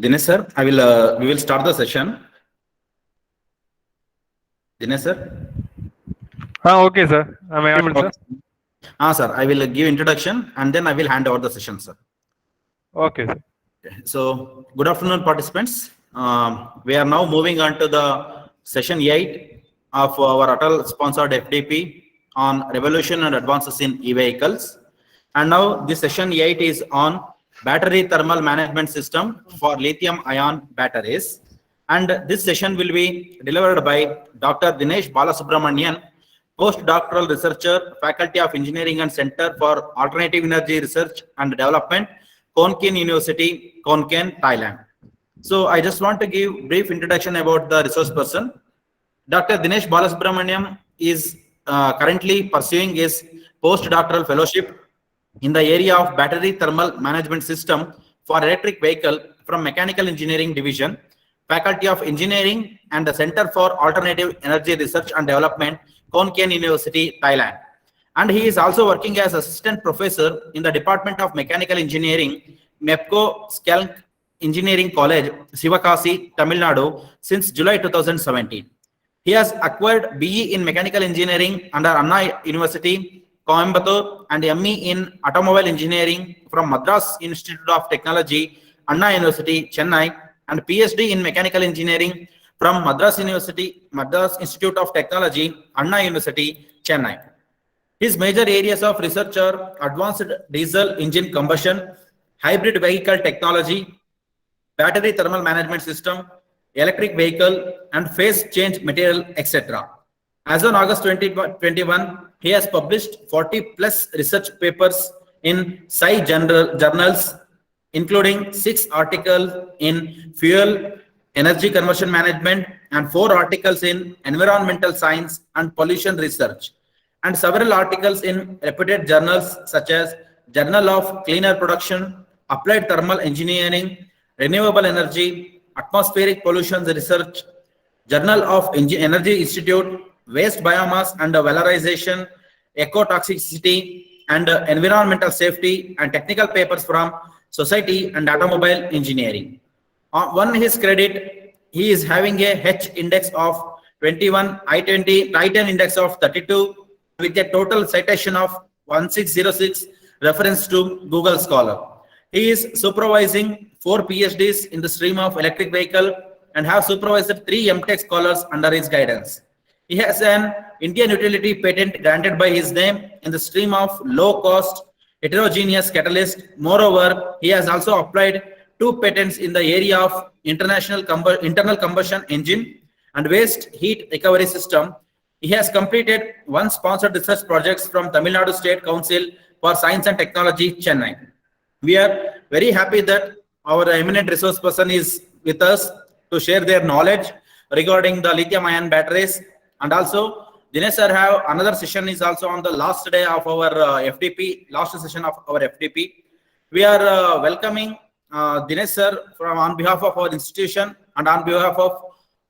Dinesh sir, we will start the session. Dinesh sir. Okay, sir. Am I audible, sir? Sir, I will give introduction and then I will hand over the session, sir. Okay, sir. So, good afternoon, participants. We are now moving on to the session 8 of our Atal sponsored FDP on revolution and advances in e-vehicles. And now this session 8 is on battery thermal management system for lithium ion batteries. And this session will be delivered by Dr. Dinesh Balasubramanian, postdoctoral researcher, Faculty of Engineering and Center for Alternative Energy Research and Development, Khon Kaen University, Khon Kaen, Thailand. So I just want to give brief introduction about the resource person. Dr. Dinesh Balasubramanian is currently pursuing his postdoctoral fellowship in the area of battery thermal management system for electric vehicle from Mechanical Engineering Division, Faculty of Engineering and the Center for Alternative Energy Research and Development, Khon Kaen University, Thailand. And he is also working as assistant professor in the Department of Mechanical Engineering, MEPCO Skalk Engineering College, Sivakasi, Tamil Nadu, since July 2017. He has acquired BE in Mechanical Engineering under Anna University, Coimbatore, and ME in Automobile Engineering from Madras Institute of Technology, Anna University, Chennai, and PhD in Mechanical Engineering from Madras University, Madras Institute of Technology, Anna University, Chennai. His major areas of research are advanced diesel engine combustion, hybrid vehicle technology, battery thermal management system, electric vehicle, and phase change material, etc. As on August 2021, he has published 40 plus research papers in Sci journals, including 6 articles in fuel, energy conversion management, and 4 articles in environmental science and pollution research, and several articles in reputed journals such as Journal of Cleaner Production, Applied Thermal Engineering, Renewable Energy, Atmospheric Pollution Research, Journal of Energy Institute, Waste Biomass and Valorization, Ecotoxicity and Environmental Safety, and technical papers from Society and Automobile Engineering. On his credit, he is having a H index of 21, I-20, Titan index of 32, with a total citation of 1606 reference to Google Scholar. He is supervising 4 PhDs in the stream of electric vehicle and have supervised 3 MTech scholars under his guidance. He has an Indian utility patent granted by his name in the stream of low-cost heterogeneous catalyst. Moreover, he has also applied 2 patents in the area of internal combustion engine and waste heat recovery system. He has completed 1 sponsored research projects from Tamil Nadu State Council for Science and Technology, Chennai. We are very happy that our eminent resource person is with us to share their knowledge regarding the lithium-ion batteries. And also, Dinesh sir have another session is also on the last day of our FDP, last session of our FDP. We are welcoming Dinesh sir on behalf of our institution and on behalf of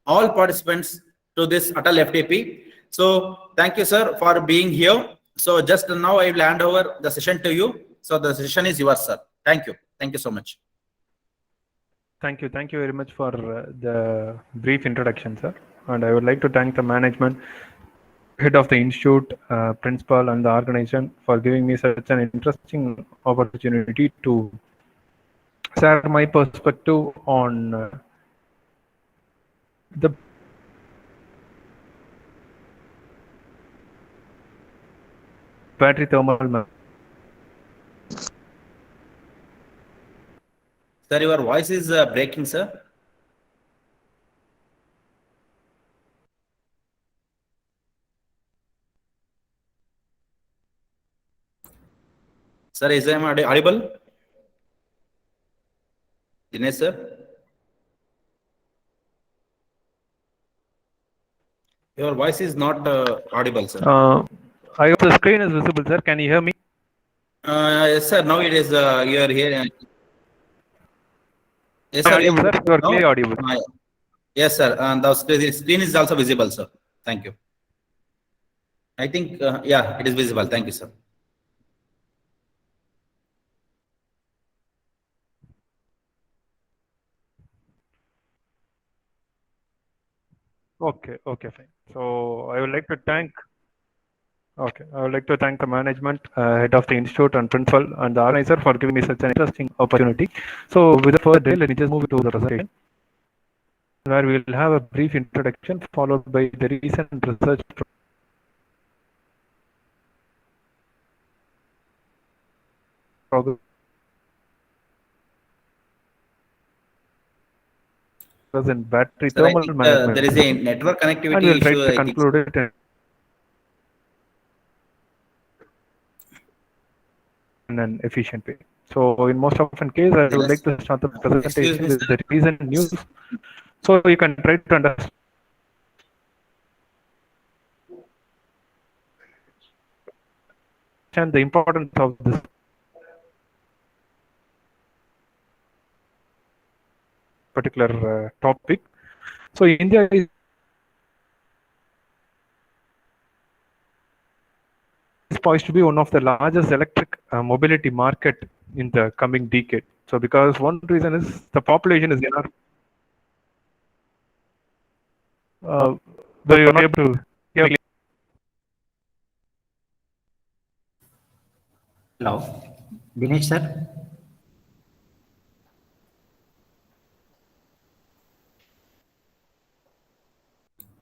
all participants to this Atal FDP. So thank you, sir, for being here. So just now I will hand over the session to you. So the session is yours, sir. Thank you. Thank you so much. Thank you. Thank you very much for the brief introduction, sir. And I would like to thank the management, head of the institute, principal, and the organization for giving me such an interesting opportunity to share my perspective on the battery thermal. Sir, your voice is breaking, sir. Sir, is I audible? Dinesh, sir? Your voice is not audible, sir. I hope the screen is visible, sir. Can you hear me? Yes, sir. Now it is. You are here. Yes, sir. You are clearly audible. Yes, sir. And the screen is also visible, sir. Thank you. I think, yeah, it is visible. Thank you, sir. Okay, fine. So I would like to thank. Okay, I would like to thank the management, head of the institute, and principal, and the organizer for giving me such an interesting opportunity. So, without further delay, let me just move to the presentation, where we will have a brief introduction followed by the recent research progress in battery Sir, I thermal think management there is a system, network and connectivity we'll try issue, to I think. conclude it in an efficient way. So, in most often case, I would like to start the Excuse presentation me, with sir. the recent news, so you can try to understand the importance of this particular topic. So, India is poised to be one of the largest electric mobility market in the coming decade. So, because one reason is the population is enough. Though you're not able to hear me. Hello, Dinesh sir.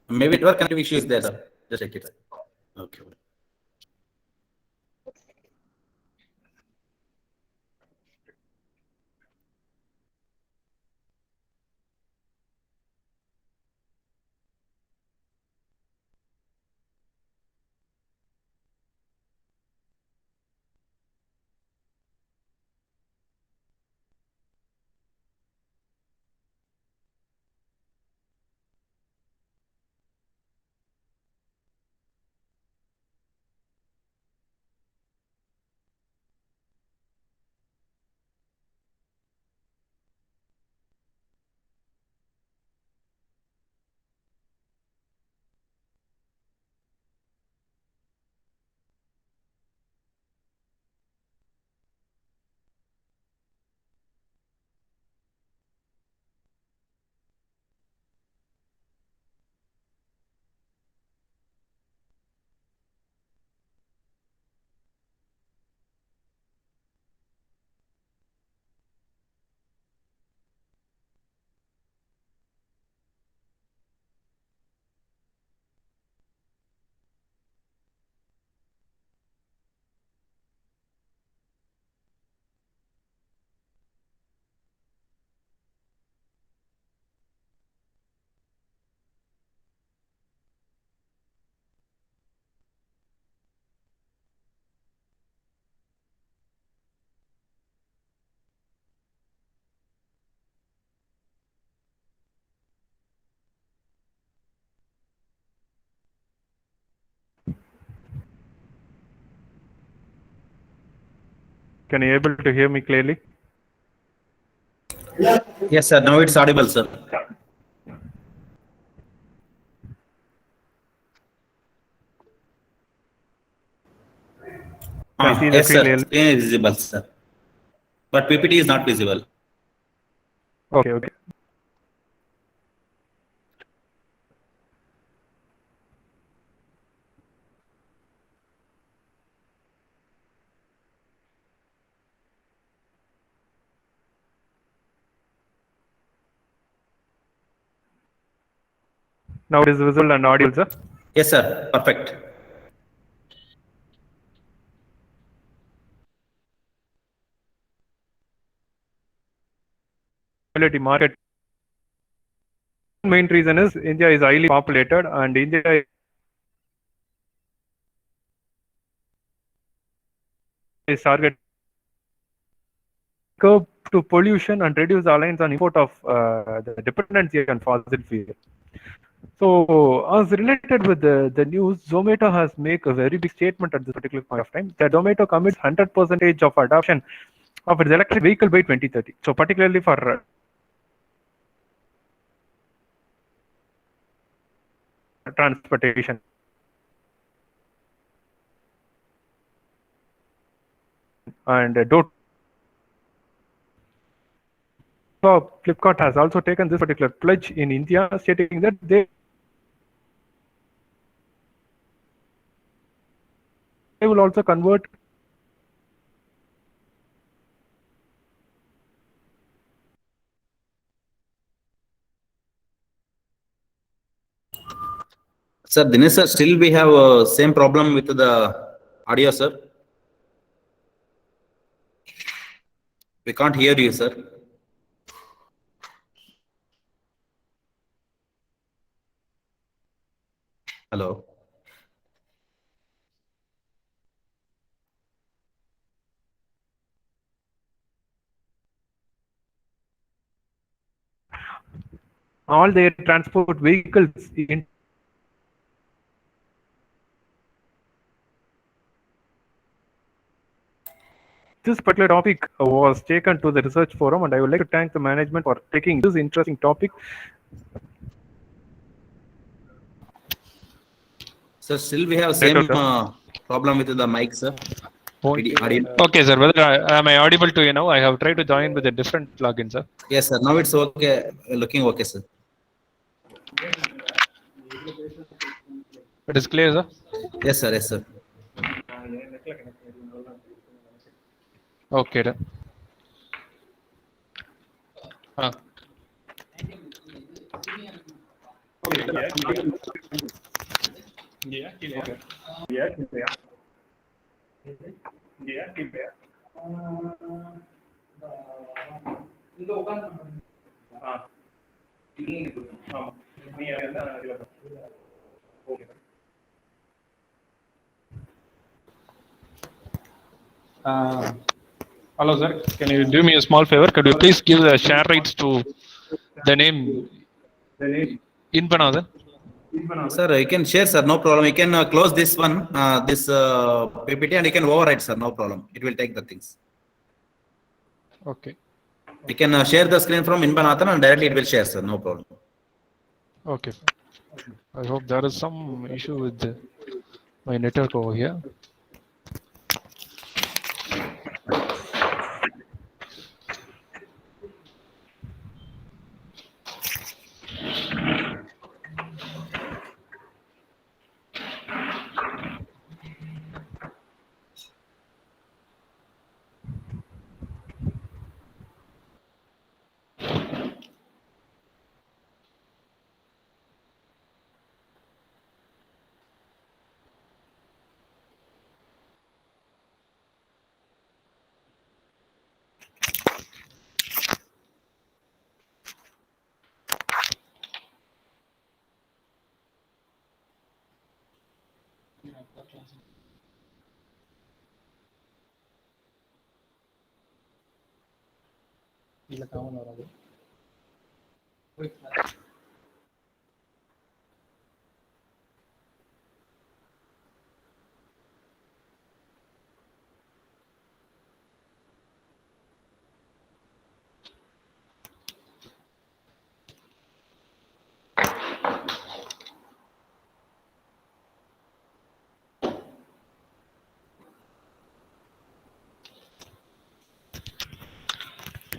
Maybe network connectivity issue is there, sir. Just check it. Okay. Can you able to hear me clearly? Yes, sir. Now it's audible, sir. Can you see the Yes, screen sir. clearly? Screen is visible, sir. But PPT is not visible. Okay. Now it is visible and audible, sir. Yes, sir. Perfect. Mobility market. Main reason is India is highly populated, and India is target curb to pollution and reduce the reliance on import of the dependency on fossil fuel. So, as related with the news, Zomato has made a very big statement at this particular point of time that Zomato commits 100% of adoption of its electric vehicle by 2030. So, particularly for transportation. And Flipkart has also taken this particular pledge in India, stating that they will also convert Sir, Dinesh sir, still we have same problem with the audio, sir. We can't hear you, sir. Hello. all their transport vehicles in this particular topic was taken to the research forum, and I would like to thank the management for taking this interesting topic. Sir, still we have same sir. problem with the mic, sir. Audio. Okay, sir. Whether am I audible to you now? I have tried to join with a different plugin, sir. Yes, sir. Now it's okay. Looking okay, sir. It is clear, sir. Yes, sir. Yes, sir. Okay, then. Hello, sir. Can you do me a small favor? Could you please give the share rights to the name Inbanathan? Sir, you can share, sir. No problem. You can close this one, this PPT, and you can overwrite, sir. No problem. It will take the things. Okay. You can share the screen from Inbanathan and directly it will share, sir. No problem. Okay. I hope there is some issue with my network over here.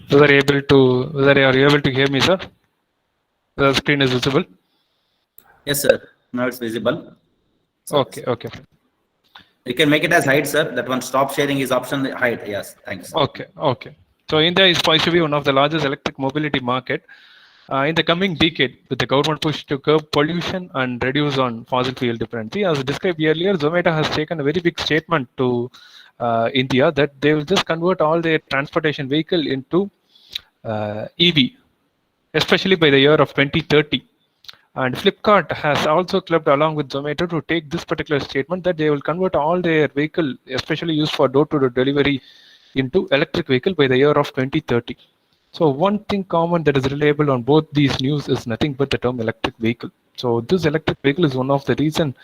Whether you are able to hear me, sir? The screen is visible. Yes, sir. Now it's visible. So okay. Okay. You can make it as hide, sir. That one stop sharing is option hide. Yes. Thanks. Okay. Okay. So India is poised to be one of the largest electric mobility market in the coming decade, with the government push to curb pollution and reduce on fossil fuel dependency. As described earlier, Zomato has taken a very big statement to India that they will just convert all their transportation vehicle into EV, especially by the year of 2030. And Flipkart has also clubbed along with Zomato to take this particular statement that they will convert all their vehicle, especially used for door-to-door delivery, into electric vehicle by the year of 2030. So one thing common that is reliable on both these news is nothing but the term electric vehicle. So this electric vehicle is one of the recent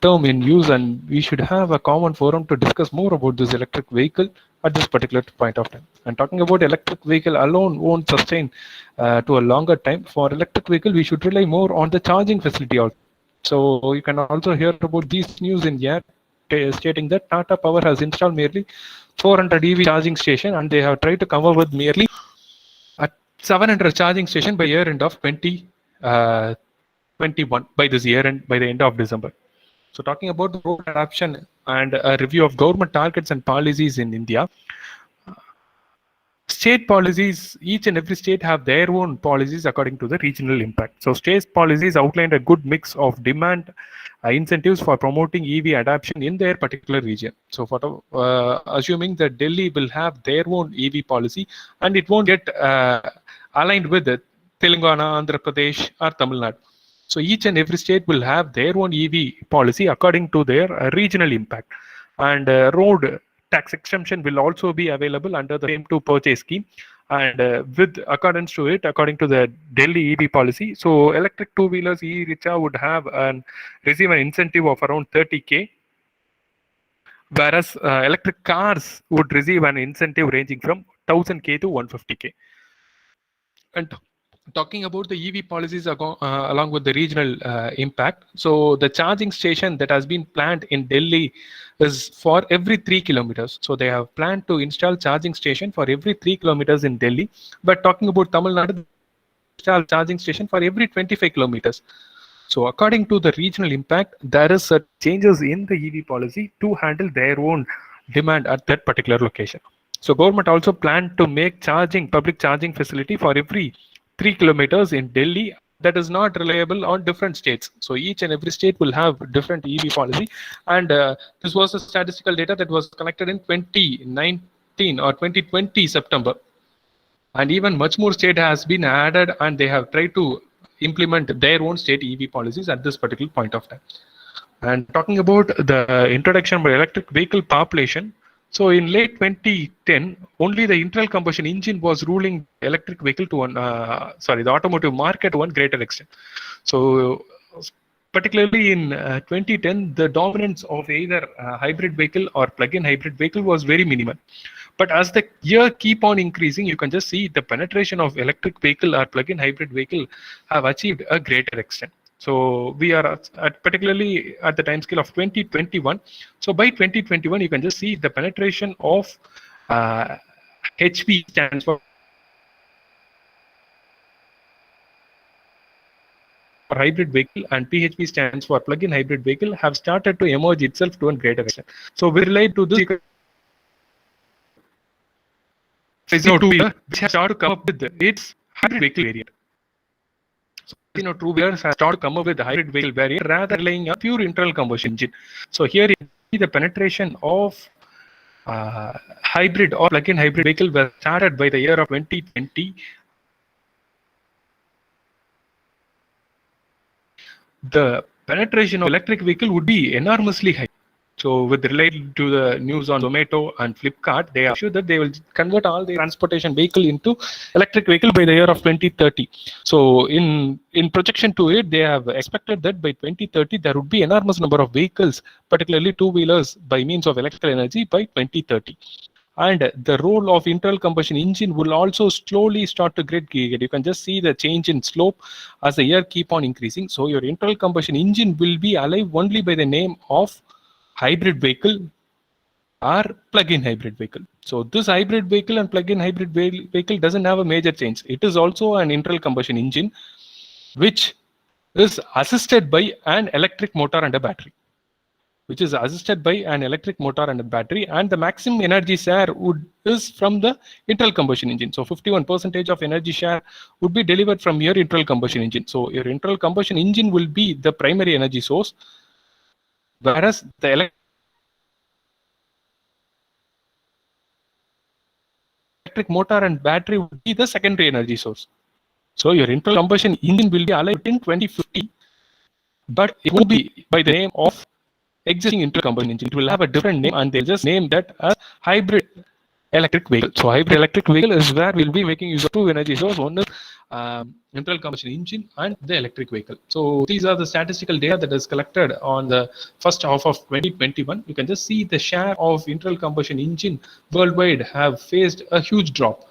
term in use, and we should have a common forum to discuss more about this electric vehicle at this particular point of time. And talking about electric vehicle alone won't sustain to a longer time. For electric vehicle, we should rely more on the charging facility also. So you can also hear about these news in here stating that Tata Power has installed merely 400 EV charging station, and they have tried to come up with merely 700 charging station by year end of 2021 by this year and by the end of December. So talking about the road adoption and a review of government targets and policies in India. State policies, each and every state have their own policies according to the regional impact. So state policies outlined a good mix of demand incentives for promoting EV adoption in their particular region. So for assuming that Delhi will have their own EV policy and it won't get aligned with it, Telangana, Andhra Pradesh or Tamil Nadu. So each and every state will have their own EV policy according to their regional impact. And road tax exemption will also be available under the FAME 2 purchase scheme. And with accordance to it, according to the Delhi EV policy, so electric two-wheelers e-rickshaw would have receive an incentive of around 30K, whereas electric cars would receive an incentive ranging from 1000K to 150K. And talking about the EV policies along with the regional impact, so the charging station that has been planned in Delhi is for every 3 kilometers. So they have planned to install charging station for every 3 kilometers in Delhi. But talking about Tamil Nadu, install charging station for every 25 kilometers. So according to the regional impact, there is changes in the EV policy to handle their own demand at that particular location. So government also planned to make public charging facility for every 3 kilometers in Delhi that is not reliable on different states. So each and every state will have different EV policy. And this was a statistical data that was collected in 2019 or 2020 September. And even much more state has been added and they have tried to implement their own state EV policies at this particular point of time. And talking about the introduction by electric vehicle population, so in late 2010, only the internal combustion engine was ruling electric vehicle to the automotive market to one greater extent. So particularly in 2010, the dominance of either hybrid vehicle or plug-in hybrid vehicle was very minimal. But as the year keep on increasing, you can just see the penetration of electric vehicle or plug-in hybrid vehicle have achieved a greater extent. So we are particularly at the time scale of 2021. So by 2021, you can just see the penetration of HP stands for hybrid vehicle and PHV stands for plug-in hybrid vehicle have started to emerge itself to a greater extent. So we relate to this. Which has started to come up with its hybrid vehicle variant. So, two-wheelers have started to come up with the hybrid vehicle variant rather relying on pure internal combustion engine. So here you see the penetration of hybrid or plug-in hybrid vehicle was started by the year of 2020. The penetration of electric vehicle would be enormously high. So with related to the news on Zomato and Flipkart, they are sure that they will convert all the transportation vehicle into electric vehicle by the year of 2030. So in projection to it, they have expected that by 2030, there would be enormous number of vehicles, particularly two-wheelers by means of electrical energy by 2030. And the role of internal combustion engine will also slowly start to get. You can just see the change in slope as the year keep on increasing. So your internal combustion engine will be alive only by the name of hybrid vehicle or plug-in hybrid vehicle. So this hybrid vehicle and plug-in hybrid vehicle doesn't have a major change. It is also an internal combustion engine which is assisted by an electric motor and a battery. And the maximum energy share is from the internal combustion engine. So 51% of energy share would be delivered from your internal combustion engine. So your internal combustion engine will be the primary energy source, whereas the electric motor and battery would be the secondary energy source. So your internal combustion engine will be alive in 2050, but it will be by the name of existing internal combustion engine. It will have a different name and they'll just name that as hybrid electric vehicle. So hybrid electric vehicle is where we'll be making use of two energy source. One is internal combustion engine and the electric vehicle. So these are the statistical data that is collected on the first half of 2021. You can just see the share of internal combustion engine worldwide have faced a huge drop.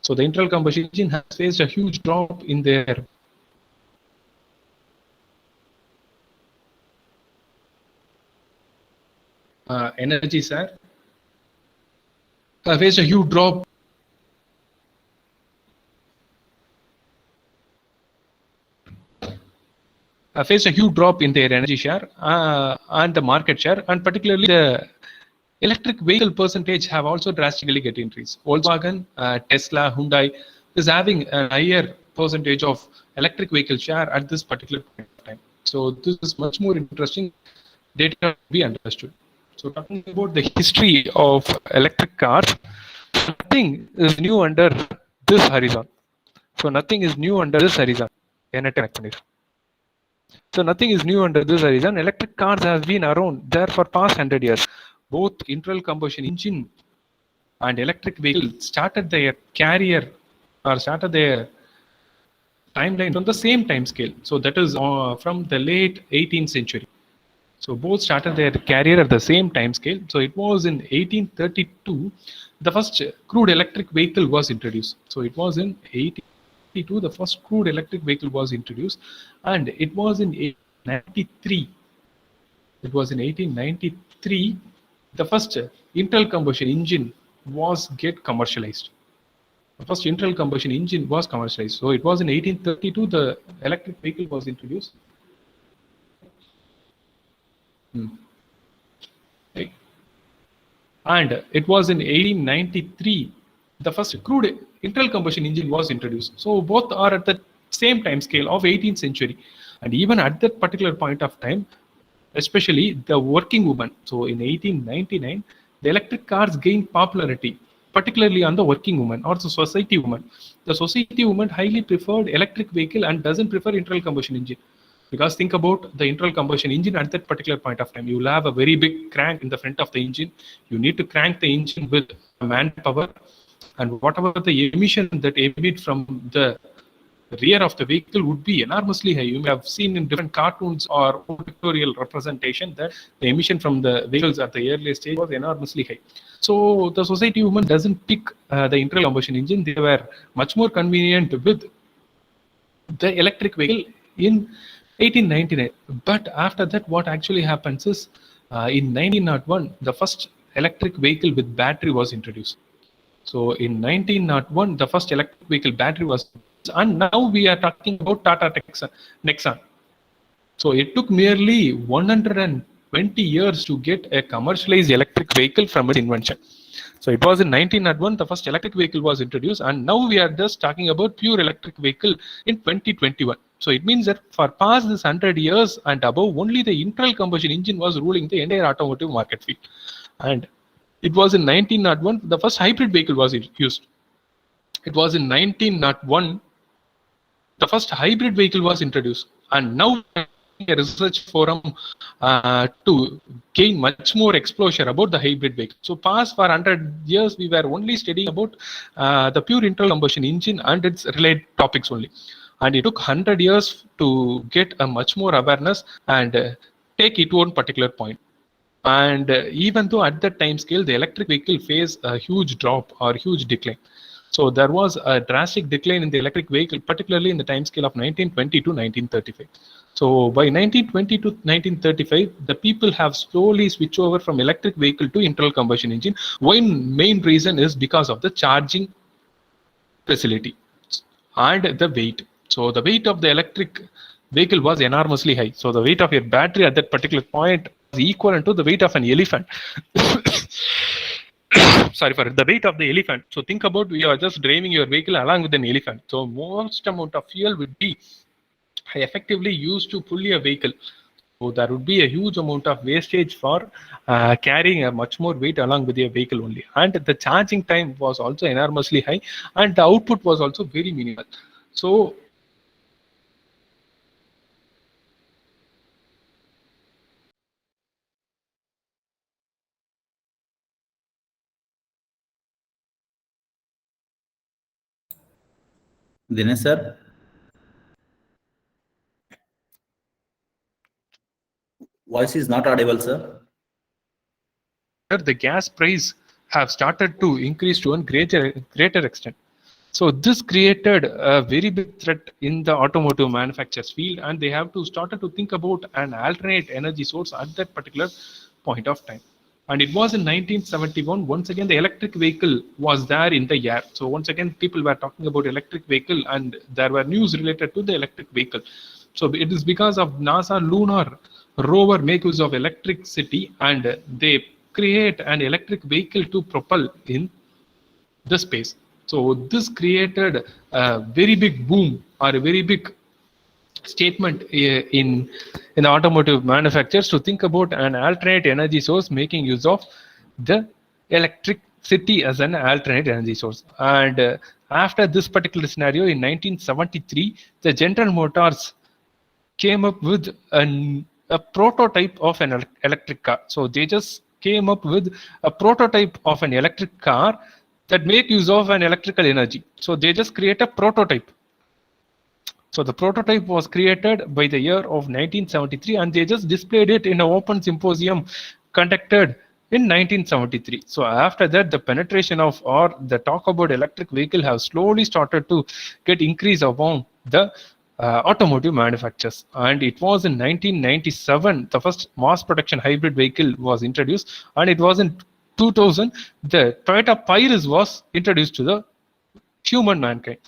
So the internal combustion engine has faced a huge drop in their energy share. Faced a huge drop. faced a huge drop in their energy share and the market share, and particularly the electric vehicle percentage have also drastically get increased. Volkswagen, Tesla, Hyundai is having a higher percentage of electric vehicle share at this particular point of time. So this is much more interesting data to be understood. So talking about the history of electric cars, nothing is new under this horizon. So nothing is new under this horizon. So nothing is new under this horizon. Electric cars have been around there for past 100 years. Both internal combustion engine and electric vehicles started their career or started their timeline from the same time scale. So that is from the late 18th century. So both started their career at the same time scale. So it was in 1832, the first crude electric vehicle was introduced. So it was in 1832, the first crude electric vehicle was introduced, and it was in 1893. It was in 1893, the first internal combustion engine was get commercialized. The first internal combustion engine was commercialized. So it was in 1832, the electric vehicle was introduced. Right. And it was in 1893, the first crude internal combustion engine was introduced. So both are at the same time scale of 18th century. And even at that particular point of time, especially the working woman. So in 1899, the electric cars gained popularity, particularly on the working woman or the society woman. The society woman highly preferred electric vehicle and doesn't prefer internal combustion engine. Because think about the internal combustion engine at that particular point of time. You will have a very big crank in the front of the engine. You need to crank the engine with manpower, and whatever the emission that emit from the rear of the vehicle would be enormously high. You may have seen in different cartoons or pictorial representation that the emission from the vehicles at the early stage was enormously high. So the society woman doesn't pick the internal combustion engine. They were much more convenient with the electric vehicle in 1899. But after that, what actually happens is in 1901, the first electric vehicle with battery was introduced. So in 1901, the first electric vehicle battery was, and now we are talking about Tata Nexon. So it took merely 120 years to get a commercialized electric vehicle from its invention. So it was in 1901, the first electric vehicle was introduced, and now we are just talking about pure electric vehicle in 2021. So it means that for past this 100 years and above, only the internal combustion engine was ruling the entire automotive market field. And it was in 1901, the first hybrid vehicle was used. It was in 1901, the first hybrid vehicle was introduced. And now a research forum to gain much more exposure about the hybrid vehicle. So past for 100 years, we were only studying about the pure internal combustion engine and its related topics only. And it took 100 years to get a much more awareness and take it to one particular point. And even though at that time scale, the electric vehicle faced a huge drop or huge decline. So there was a drastic decline in the electric vehicle, particularly in the time scale of 1920 to 1935. So by 1920 to 1935, the people have slowly switched over from electric vehicle to internal combustion engine. One main reason is because of the charging facility and the weight. So the weight of the electric vehicle was enormously high. So the weight of your battery at that particular point was equal to the weight of an elephant. Sorry for it, the weight of the elephant. So think about, we are just driving your vehicle along with an elephant. So most amount of fuel would be effectively used to pull a vehicle. So there would be a huge amount of wastage for carrying a much more weight along with your vehicle only. And the charging time was also enormously high, and the output was also very minimal. So Dinesh sir. Voice is not audible, sir. the gas price have started to increase to a greater extent. So this created a very big threat in the automotive manufacturers field, and they have to started to think about an alternate energy source at that particular point of time. And it was in 1971, once again, the electric vehicle was there in the air. So once again, people were talking about electric vehicle, and there were news related to the electric vehicle. So it is because of NASA lunar rover make use of electricity, and they create an electric vehicle to propel in the space. So this created a very big boom or a very big statement in the automotive manufacturers to think about an alternate energy source making use of the electricity as an alternate energy source. And after this particular scenario in 1973, the General Motors came up with a prototype of an electric car. So they just came up with a prototype of an electric car that make use of an electrical energy. So they just create a prototype. So the prototype was created by the year of 1973, and they just displayed it in an open symposium conducted in 1973. So after that, the penetration of or the talk about electric vehicle have slowly started to get increased among the automotive manufacturers. And it was in 1997 the first mass production hybrid vehicle was introduced, and it was in 2000 the Toyota Prius was introduced to the human mankind.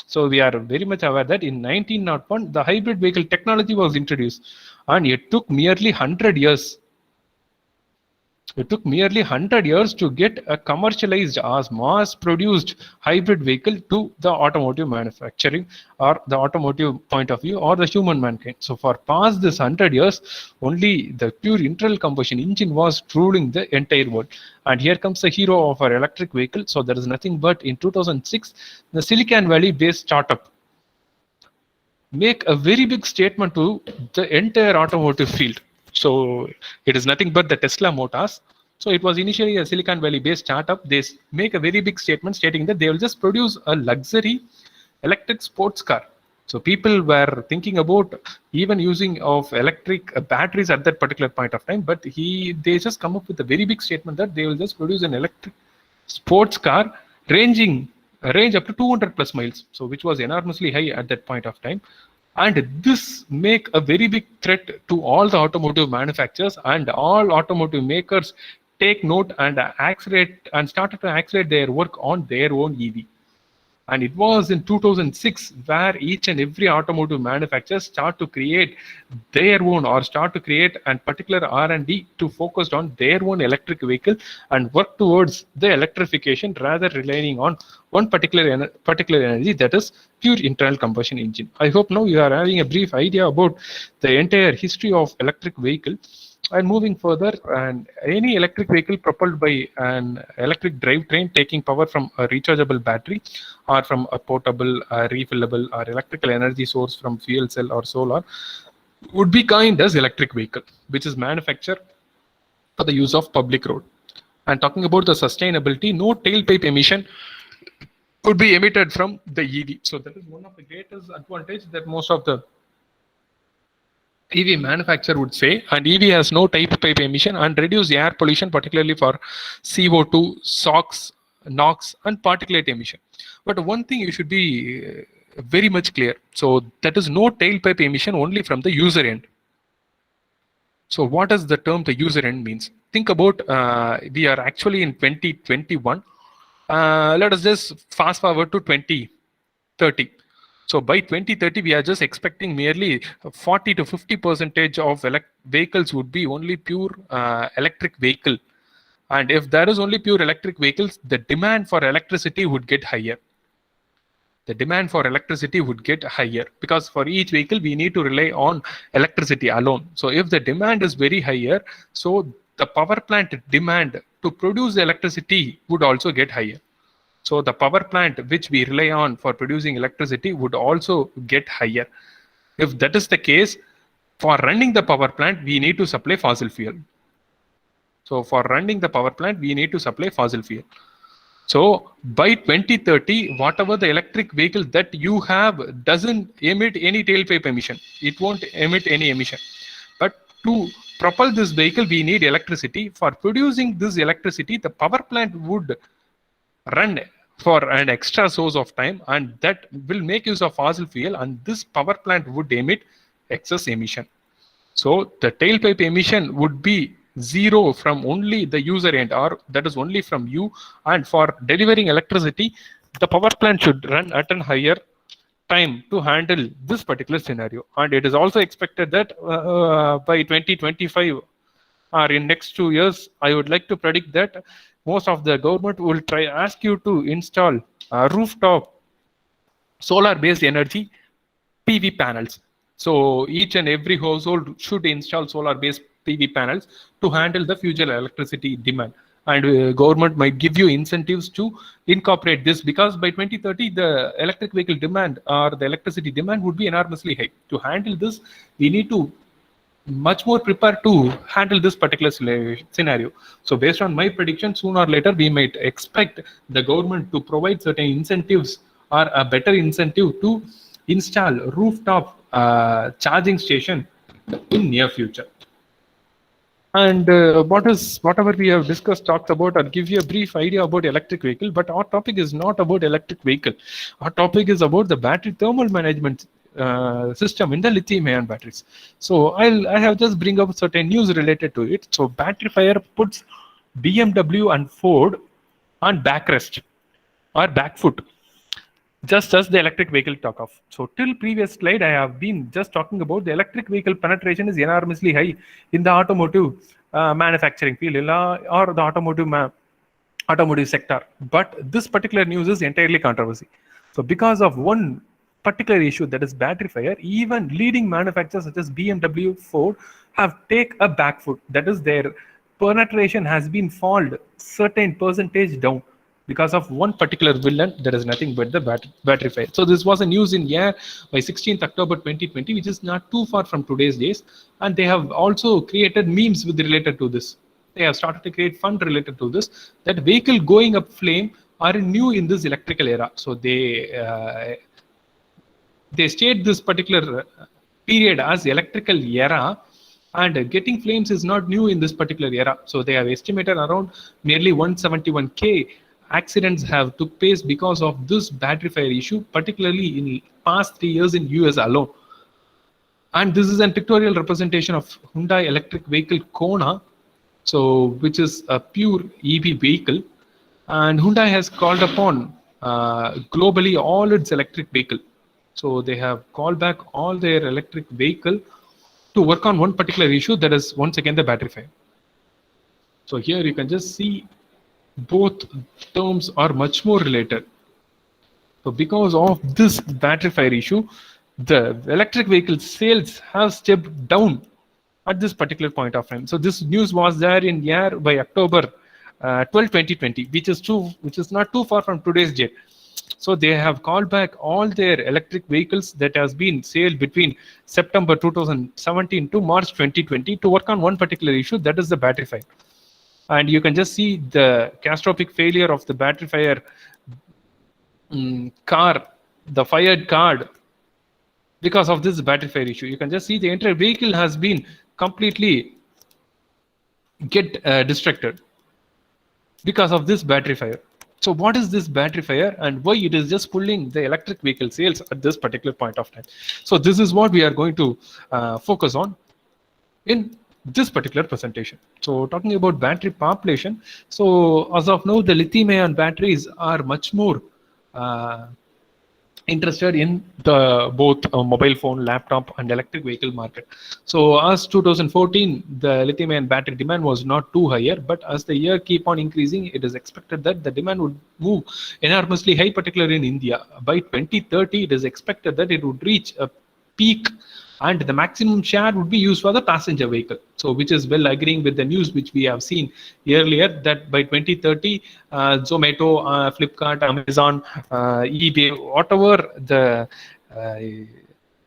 So we are very much aware that in 1901 the hybrid vehicle technology was introduced, and it took merely 100 years. It took merely 100 years to get a commercialized as mass-produced hybrid vehicle to the automotive manufacturing or the automotive point of view or the human mankind. So for past this 100 years, only the pure internal combustion engine was ruling the entire world. And here comes the hero of our electric vehicle. So there is nothing but in 2006, the Silicon Valley-based startup make a very big statement to the entire automotive field. So it is nothing but the Tesla Motors. So it was initially a Silicon Valley based startup. They make a very big statement stating that they will just produce a luxury electric sports car. So people were thinking about even using of electric batteries at that particular point of time, but they just come up with a very big statement that they will just produce an electric sports car range up to 200 plus miles. So which was enormously high at that point of time. And this make a very big threat to all the automotive manufacturers, and all automotive makers take note and accelerate and started to accelerate their work on their own EV. And it was in 2006 where each and every automotive manufacturer start to create their own or start to create a particular R&D to focus on their own electric vehicle and work towards the electrification rather relying on one particular energy, that is pure internal combustion engine. I hope now you are having a brief idea about the entire history of electric vehicle. And moving further, and any electric vehicle propelled by an electric drivetrain taking power from a rechargeable battery or from a portable, refillable or electrical energy source from fuel cell or solar would be coined as electric vehicle, which is manufactured for the use of public road. And talking about the sustainability, no tailpipe emission would be emitted from the EV. So that is one of the greatest advantage that most of the EV manufacturer would say. And EV has no tailpipe emission and reduce air pollution, particularly for CO2, SOx, NOx, and particulate emission. But one thing you should be very much clear. So that is no tailpipe emission only from the user end. So what does the term the user end means? Think about we are actually in 2021. Let us just fast forward to 2030. So by 2030, we are just expecting merely 40 to 50% of vehicles would be only pure electric vehicle. And if there is only pure electric vehicles, the demand for electricity would get higher. The demand for electricity would get higher because for each vehicle, we need to rely on electricity alone. So if the demand is very higher, so the power plant demand to produce the electricity would also get higher. So the power plant which we rely on for producing electricity would also get higher. If that is the case, for running the power plant, we need to supply fossil fuel. So for running the power plant, we need to supply fossil fuel. So by 2030, whatever the electric vehicle that you have doesn't emit any tailpipe emission. It won't emit any emission. But to propel this vehicle, we need electricity. For producing this electricity, the power plant would run for an extra source of time, and that will make use of fossil fuel, and this power plant would emit excess emission. So the tailpipe emission would be zero from only the user end, or that is only from you. And for delivering electricity, the power plant should run at a higher time to handle this particular scenario. And it is also expected that by 2025 or in next 2 years, I would like to predict that most of the government will ask you to install rooftop solar-based energy PV panels. So each and every household should install solar-based PV panels to handle the future electricity demand. And government might give you incentives to incorporate this, because by 2030 the electric vehicle demand or the electricity demand would be enormously high. To handle this, we need to much more prepared to handle this particular scenario. So based on my prediction, sooner or later we might expect the government to provide certain incentives or a better incentive to install rooftop charging station in near future. And whatever we have discussed, talked about, I'll give you a brief idea about electric vehicle. But our topic is not about electric vehicle. Our topic is about the battery thermal management system in the lithium-ion batteries. So I have just bring up certain news related to it. So Battery Fire puts BMW and Ford on backrest or back foot, just as the electric vehicle talk of. So till previous slide, I have been just talking about the electric vehicle penetration is enormously high in the automotive manufacturing field or the automotive sector. But this particular news is entirely controversy. So because of one particular issue, that is battery fire, even leading manufacturers such as BMW, Ford have take a back foot. That is, their penetration has been fallen certain percentage down because of one particular villain, that is nothing but the battery fire. So this was a news in air by 16th October 2020, which is not too far from today's days. And they have also created memes with related to this. They have started to create fun related to this, that vehicle going up flame are new in this electrical era. So they state this particular period as electrical era, and getting flames is not new in this particular era. So they have estimated around nearly 171K accidents have took place because of this battery fire issue, particularly in past 3 years in US alone. And this is a pictorial representation of Hyundai electric vehicle Kona, so which is a pure EV vehicle. And Hyundai has called upon globally all its electric vehicle. So they have called back all their electric vehicle to work on one particular issue, that is once again the battery fire. So here you can just see both terms are much more related. So because of this battery fire issue, the electric vehicle sales have stepped down at this particular point of time. So this news was there in air by October 12, 2020, which is not too far from today's date. So they have called back all their electric vehicles that has been sold between September 2017 to March 2020 to work on one particular issue, that is the battery fire. And you can just see the catastrophic failure of the battery fire car, the fired car, because of this battery fire issue. You can just see the entire vehicle has been completely distracted because of this battery fire. So what is this battery fire and why it is just pulling the electric vehicle sales at this particular point of time? So this is what we are going to focus on in this particular presentation. So talking about battery population, so as of now, the lithium-ion batteries are much more interested in the both mobile phone, laptop, and electric vehicle market. So as 2014, the lithium-ion battery demand was not too higher, but as the year keep on increasing, it is expected that the demand would move enormously high, particularly in India. By 2030, it is expected that it would reach a peak, and the maximum share would be used for the passenger vehicle. So which is well agreeing with the news which we have seen earlier, that by 2030, Zomato, Flipkart, Amazon, eBay, whatever the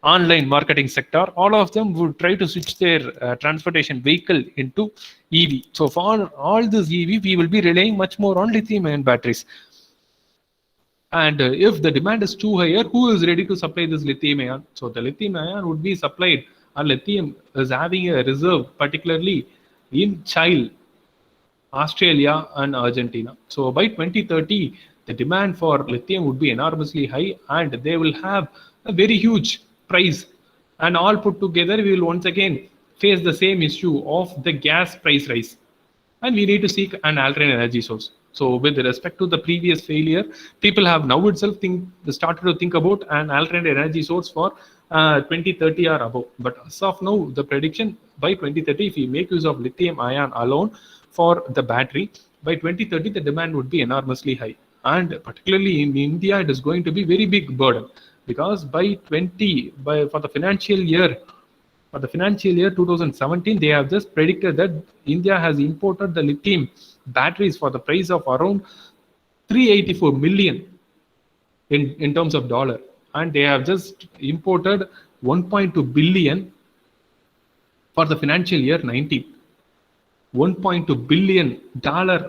online marketing sector, all of them would try to switch their transportation vehicle into EV. So for all this EV, we will be relying much more on lithium-ion batteries. And if the demand is too higher, who is ready to supply this lithium ion? So the lithium ion would be supplied, or lithium is having a reserve, particularly in Chile, Australia, and Argentina. So by 2030, the demand for lithium would be enormously high, and they will have a very huge price. And all put together, we will once again face the same issue of the gas price rise. And we need to seek an alternate energy source. So with respect to the previous failure, people have now itself started to think about an alternate energy source for 2030 or above. But as of now, the prediction by 2030, if we make use of lithium ion alone for the battery, by 2030 the demand would be enormously high. And particularly in India, it is going to be very big burden, because for the financial year 2017, they have just predicted that India has imported the lithium batteries for the price of around 384 million in terms of dollar, and they have just imported 1.2 billion for the financial year 19. $1.2 billion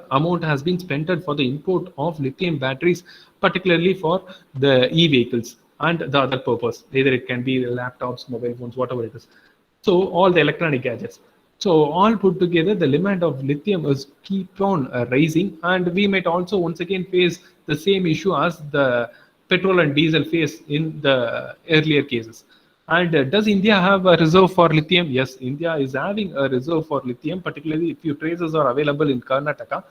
amount has been spent for the import of lithium batteries, particularly for the e-vehicles and the other purpose. Either it can be laptops, mobile phones, whatever it is. So all the electronic gadgets. So all put together, the demand of lithium is keep on rising, and we might also once again face the same issue as the petrol and diesel face in the earlier cases. And does India have a reserve for lithium? Yes, India is having a reserve for lithium, particularly if few traces are available in Karnataka.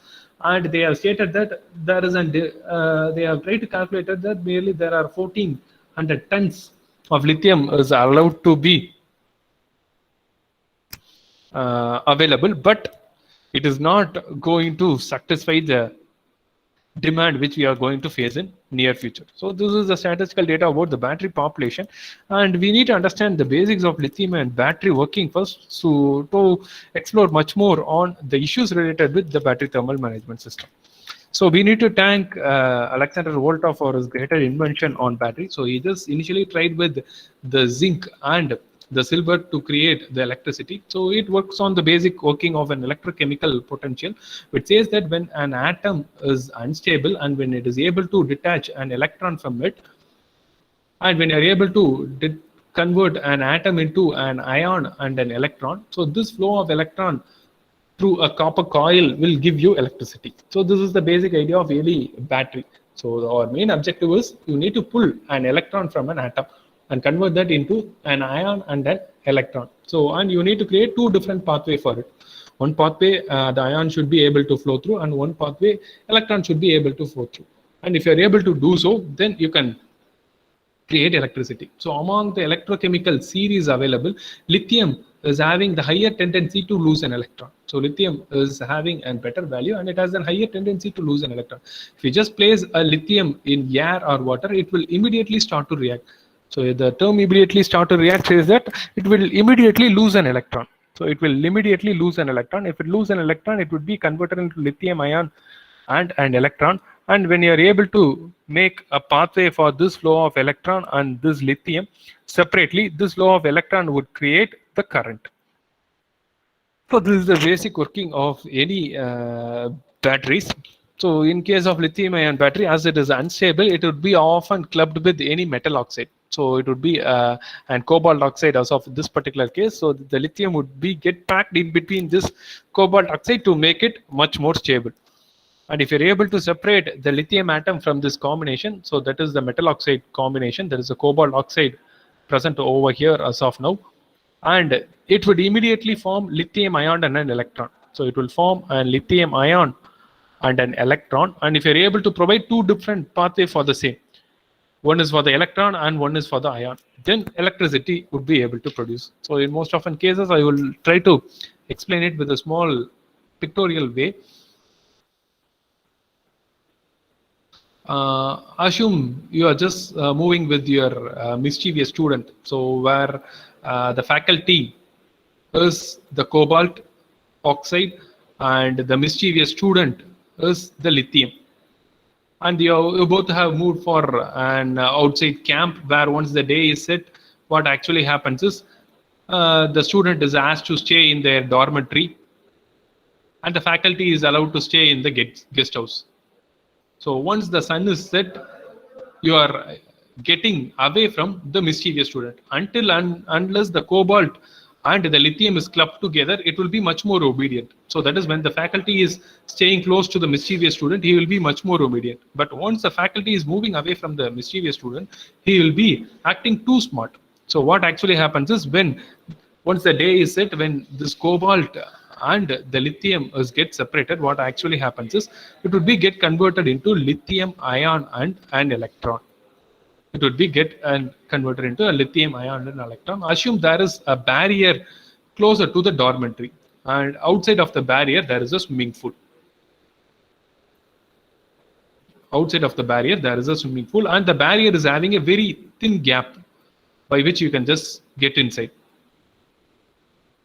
And they have stated that there is they have tried to calculate that merely there are 1,400 tons of lithium is allowed to be available, but it is not going to satisfy the demand which we are going to face in near future. So this is the statistical data about the battery population, and we need to understand the basics of lithium and battery working first to explore much more on the issues related with the battery thermal management system. So we need to thank Alexander Volta for his greater invention on battery. So he just initially tried with the zinc and the silver to create the electricity. So it works on the basic working of an electrochemical potential, which says that when an atom is unstable and when it is able to detach an electron from it, and when you're able to convert an atom into an ion and an electron, so this flow of electron through a copper coil will give you electricity. So this is the basic idea of really battery. So our main objective is you need to pull an electron from an atom and convert that into an ion and an electron. So, and you need to create two different pathways for it. One pathway, the ion should be able to flow through, and one pathway, electron should be able to flow through. And if you're able to do so, then you can create electricity. So among the electrochemical series available, lithium is having the higher tendency to lose an electron. So lithium is having a better value, and it has a higher tendency to lose an electron. If you just place a lithium in air or water, it will immediately start to react. So the term immediately start to react says that it will immediately lose an electron. So it will immediately lose an electron. If it loses an electron, it would be converted into lithium ion and an electron. And when you are able to make a pathway for this flow of electron and this lithium separately, this flow of electron would create the current. So this is the basic working of any batteries. So in case of lithium ion battery, as it is unstable, it would be often clubbed with any metal oxide. So it would be and cobalt oxide as of this particular case. So the lithium would be get packed in between this cobalt oxide to make it much more stable. And if you're able to separate the lithium atom from this combination, so that is the metal oxide combination, there is a cobalt oxide present over here as of now, and it would immediately form lithium ion and an electron. So it will form a lithium ion and an electron, and if you're able to provide two different pathways for the same, one is for the electron and one is for the ion, then electricity would be able to produce. So in most often cases, I will try to explain it with a small pictorial way. Assume you are just moving with your mischievous student. So where the faculty is the cobalt oxide and the mischievous student is the lithium. And you both have moved for an outside camp where once the day is set, what actually happens is the student is asked to stay in their dormitory and the faculty is allowed to stay in the guest house. So once the sun is set, you are getting away from the mischievous student. Unless the cobalt and the lithium is clubbed together, it will be much more obedient. So that is when the faculty is staying close to the mischievous student, he will be much more obedient. But once the faculty is moving away from the mischievous student, he will be acting too smart. So what actually happens is once the day is set, when this cobalt and the lithium is get separated, what actually happens is it would be get converted into lithium ion and an electron. It would be converted into a lithium ion and electron. Assume there is a barrier closer to the dormitory, and outside of the barrier there is a swimming pool. Outside of the barrier there is a swimming pool, and the barrier is having a very thin gap by which you can just get inside.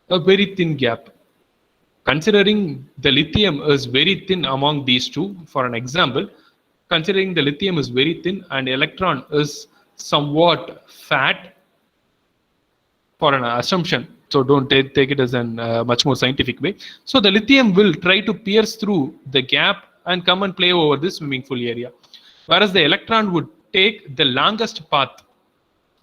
A very thin gap. Considering the lithium is very thin among these two, for an example, considering the lithium is very thin and electron is somewhat fat, for an assumption, so don't take it as a much more scientific way. So the lithium will try to pierce through the gap and come and play over this swimming pool area, whereas the electron would take the longest path.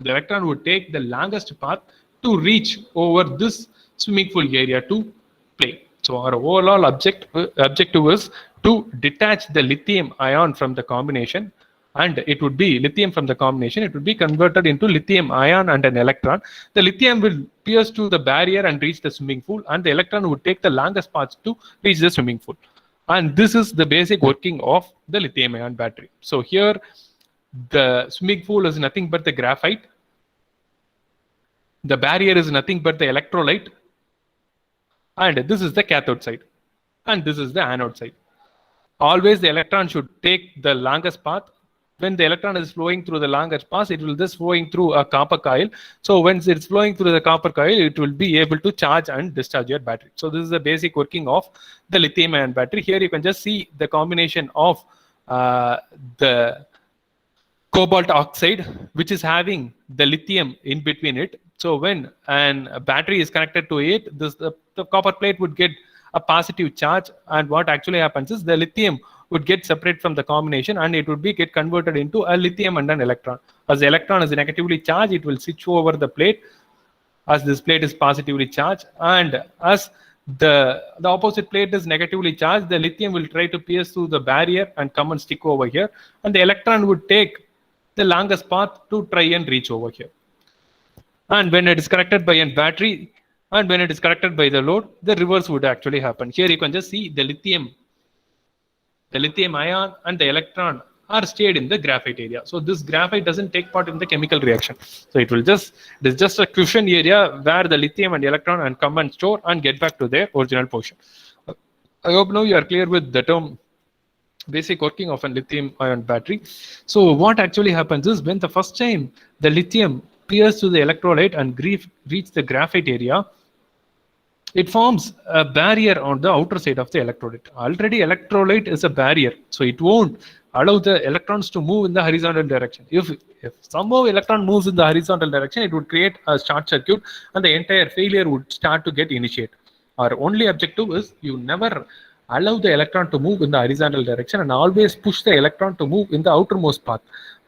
The electron would take the longest path to reach over this swimming pool area to play. So our overall objective is to detach the lithium ion from the combination, and it would be lithium from the combination. It would be converted into lithium ion and an electron. The lithium will pierce to the barrier and reach the swimming pool, and the electron would take the longest path to reach the swimming pool. And this is the basic working of the lithium ion battery. So here the swimming pool is nothing but the graphite. The barrier is nothing but the electrolyte. And this is the cathode side. And this is the anode side. Always the electron should take the longest path. When the electron is flowing through the longest path, it will just flowing through a copper coil. So when it's flowing through the copper coil, it will be able to charge and discharge your battery. So this is the basic working of the lithium ion battery. Here you can just see the combination of the cobalt oxide, which is having the lithium in between it. So when a battery is connected to it, the copper plate would get a positive charge, and what actually happens is the lithium would get separate from the combination, and it would be get converted into a lithium and an electron. As the electron is negatively charged, it will switch over the plate as this plate is positively charged, and as the opposite plate is negatively charged, the lithium will try to pierce through the barrier and come and stick over here, and the electron would take the longest path to try and reach over here. And when it is connected by a battery and when it is connected by the load, the reverse would actually happen. Here you can just see the lithium ion and the electron are stayed in the graphite area. So this graphite doesn't take part in the chemical reaction. So it is just a cushion area where the lithium and electron and come and store and get back to their original position. I hope now you are clear with the term basic working of a lithium ion battery. So what actually happens is when the first time the lithium pierces to the electrolyte and reach the graphite area, it forms a barrier on the outer side of the electrolyte. Already electrolyte is a barrier, so it won't allow the electrons to move in the horizontal direction. If somehow electron moves in the horizontal direction, it would create a short circuit and the entire failure would start to get initiated. Our only objective is you never allow the electron to move in the horizontal direction and always push the electron to move in the outermost path.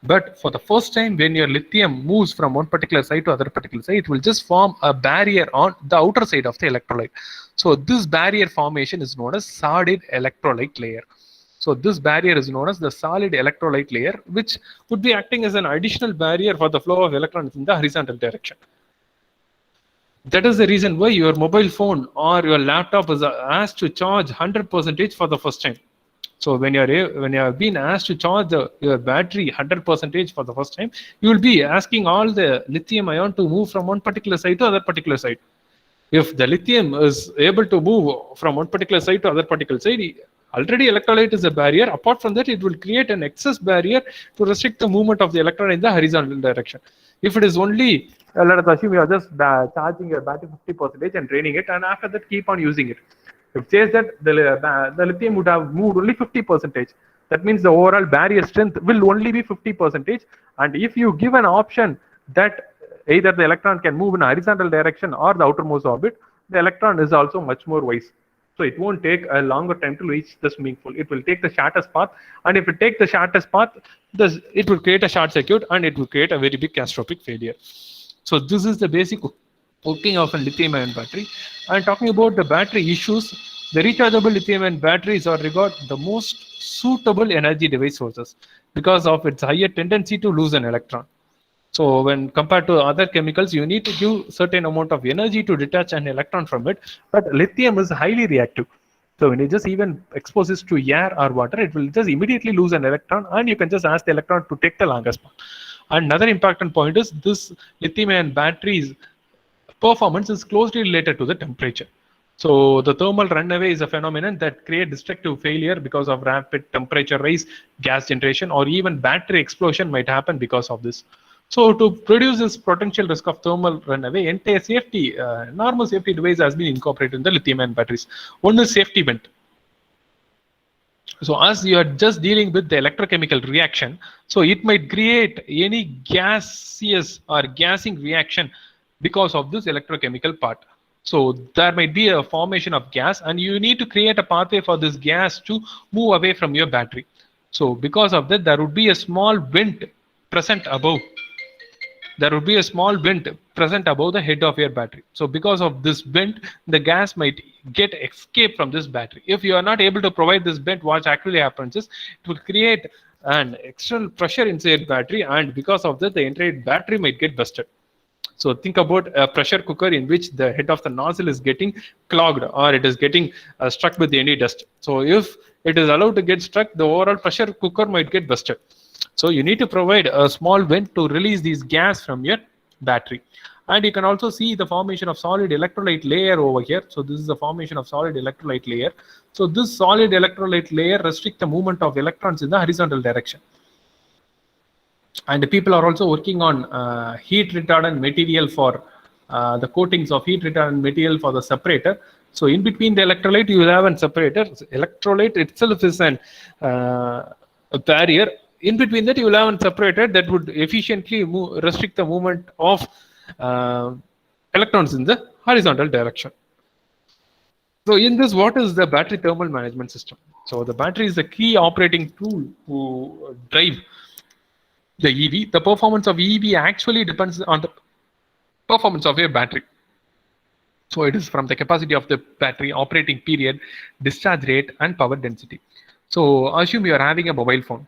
But for the first time, when your lithium moves from one particular side to other particular side, it will just form a barrier on the outer side of the electrolyte. So this barrier formation is known as solid electrolyte layer. So this barrier is known as the solid electrolyte layer, which would be acting as an additional barrier for the flow of electrons in the horizontal direction. That is the reason why your mobile phone or your laptop is asked to charge 100% for the first time. So when you have been asked to charge your battery 100% for the first time, you will be asking all the lithium ion to move from one particular side to other particular side. If the lithium is able to move from one particular side to other particular side, already electrolyte is a barrier. Apart from that, it will create an excess barrier to restrict the movement of the electron in the horizontal direction. If it is only, let us assume you are just charging your battery 50% and draining it, and after that keep on using it. If it says that the lithium would have moved only 50%, that means the overall barrier strength will only be 50%. And if you give an option that either the electron can move in a horizontal direction or the outermost orbit, the electron is also much more wise. So it won't take a longer time to reach the swimming pool. It will take the shortest path, and if it takes the shortest path, it will create a short circuit and it will create a very big catastrophic failure. So this is the basic working of a lithium-ion battery. And talking about the battery issues, the rechargeable lithium-ion batteries are regarded the most suitable energy device sources because of its higher tendency to lose an electron. So when compared to other chemicals, you need to give certain amount of energy to detach an electron from it. But lithium is highly reactive. So when you just even expose this to air or water, it will just immediately lose an electron, and you can just ask the electron to take the longest path. Another important point is this lithium-ion batteries performance is closely related to the temperature. So the thermal runaway is a phenomenon that creates destructive failure because of rapid temperature rise, gas generation, or even battery explosion might happen because of this. So to reduce this potential risk of thermal runaway, entire safety, normal safety device has been incorporated in the lithium-ion batteries. One is safety vent. So as you are just dealing with the electrochemical reaction, so it might create any gaseous or gassing reaction because of this electrochemical part. So there might be a formation of gas, and you need to create a pathway for this gas to move away from your battery. So because of that, there would be a small vent present above. There would be a small vent present above the head of your battery. So because of this vent, the gas might get escape from this battery. If you are not able to provide this vent, what actually happens is it will create an external pressure inside battery, and because of that, the entire battery might get busted. So think about a pressure cooker in which the head of the nozzle is getting clogged, or it is getting struck with any dust. So if it is allowed to get struck, the overall pressure cooker might get busted. So you need to provide a small vent to release these gas from your battery. And you can also see the formation of solid electrolyte layer over here. So this is the formation of solid electrolyte layer. So this solid electrolyte layer restricts the movement of electrons in the horizontal direction. And people are also working on heat retardant material for the coatings of heat retardant material for the separator. So in between the electrolyte, you will have a separator. Electrolyte itself is a barrier. In between that, you will have a separator that would efficiently restrict the movement of electrons in the horizontal direction. So in this, what is the battery thermal management system? So the battery is the key operating tool to drive the EV. The performance of EV actually depends on the performance of your battery. So it is from the capacity of the battery, operating period, discharge rate, and power density. So assume you are having a mobile phone.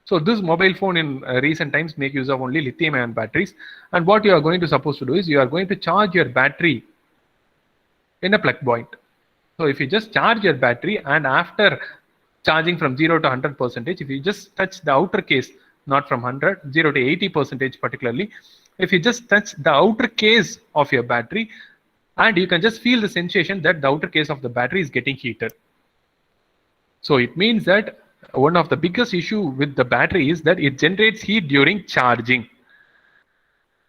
So this mobile phone in recent times make use of only lithium-ion batteries. And what you are going to supposed to do is you are going to charge your battery in a plug point. So if you just charge your battery, and after charging from 0 to 100%, if you just touch the outer case, not from 100, 0 to 80% particularly, if you just touch the outer case of your battery, and you can just feel the sensation that the outer case of the battery is getting heated. So it means that one of the biggest issue with the battery is that it generates heat during charging.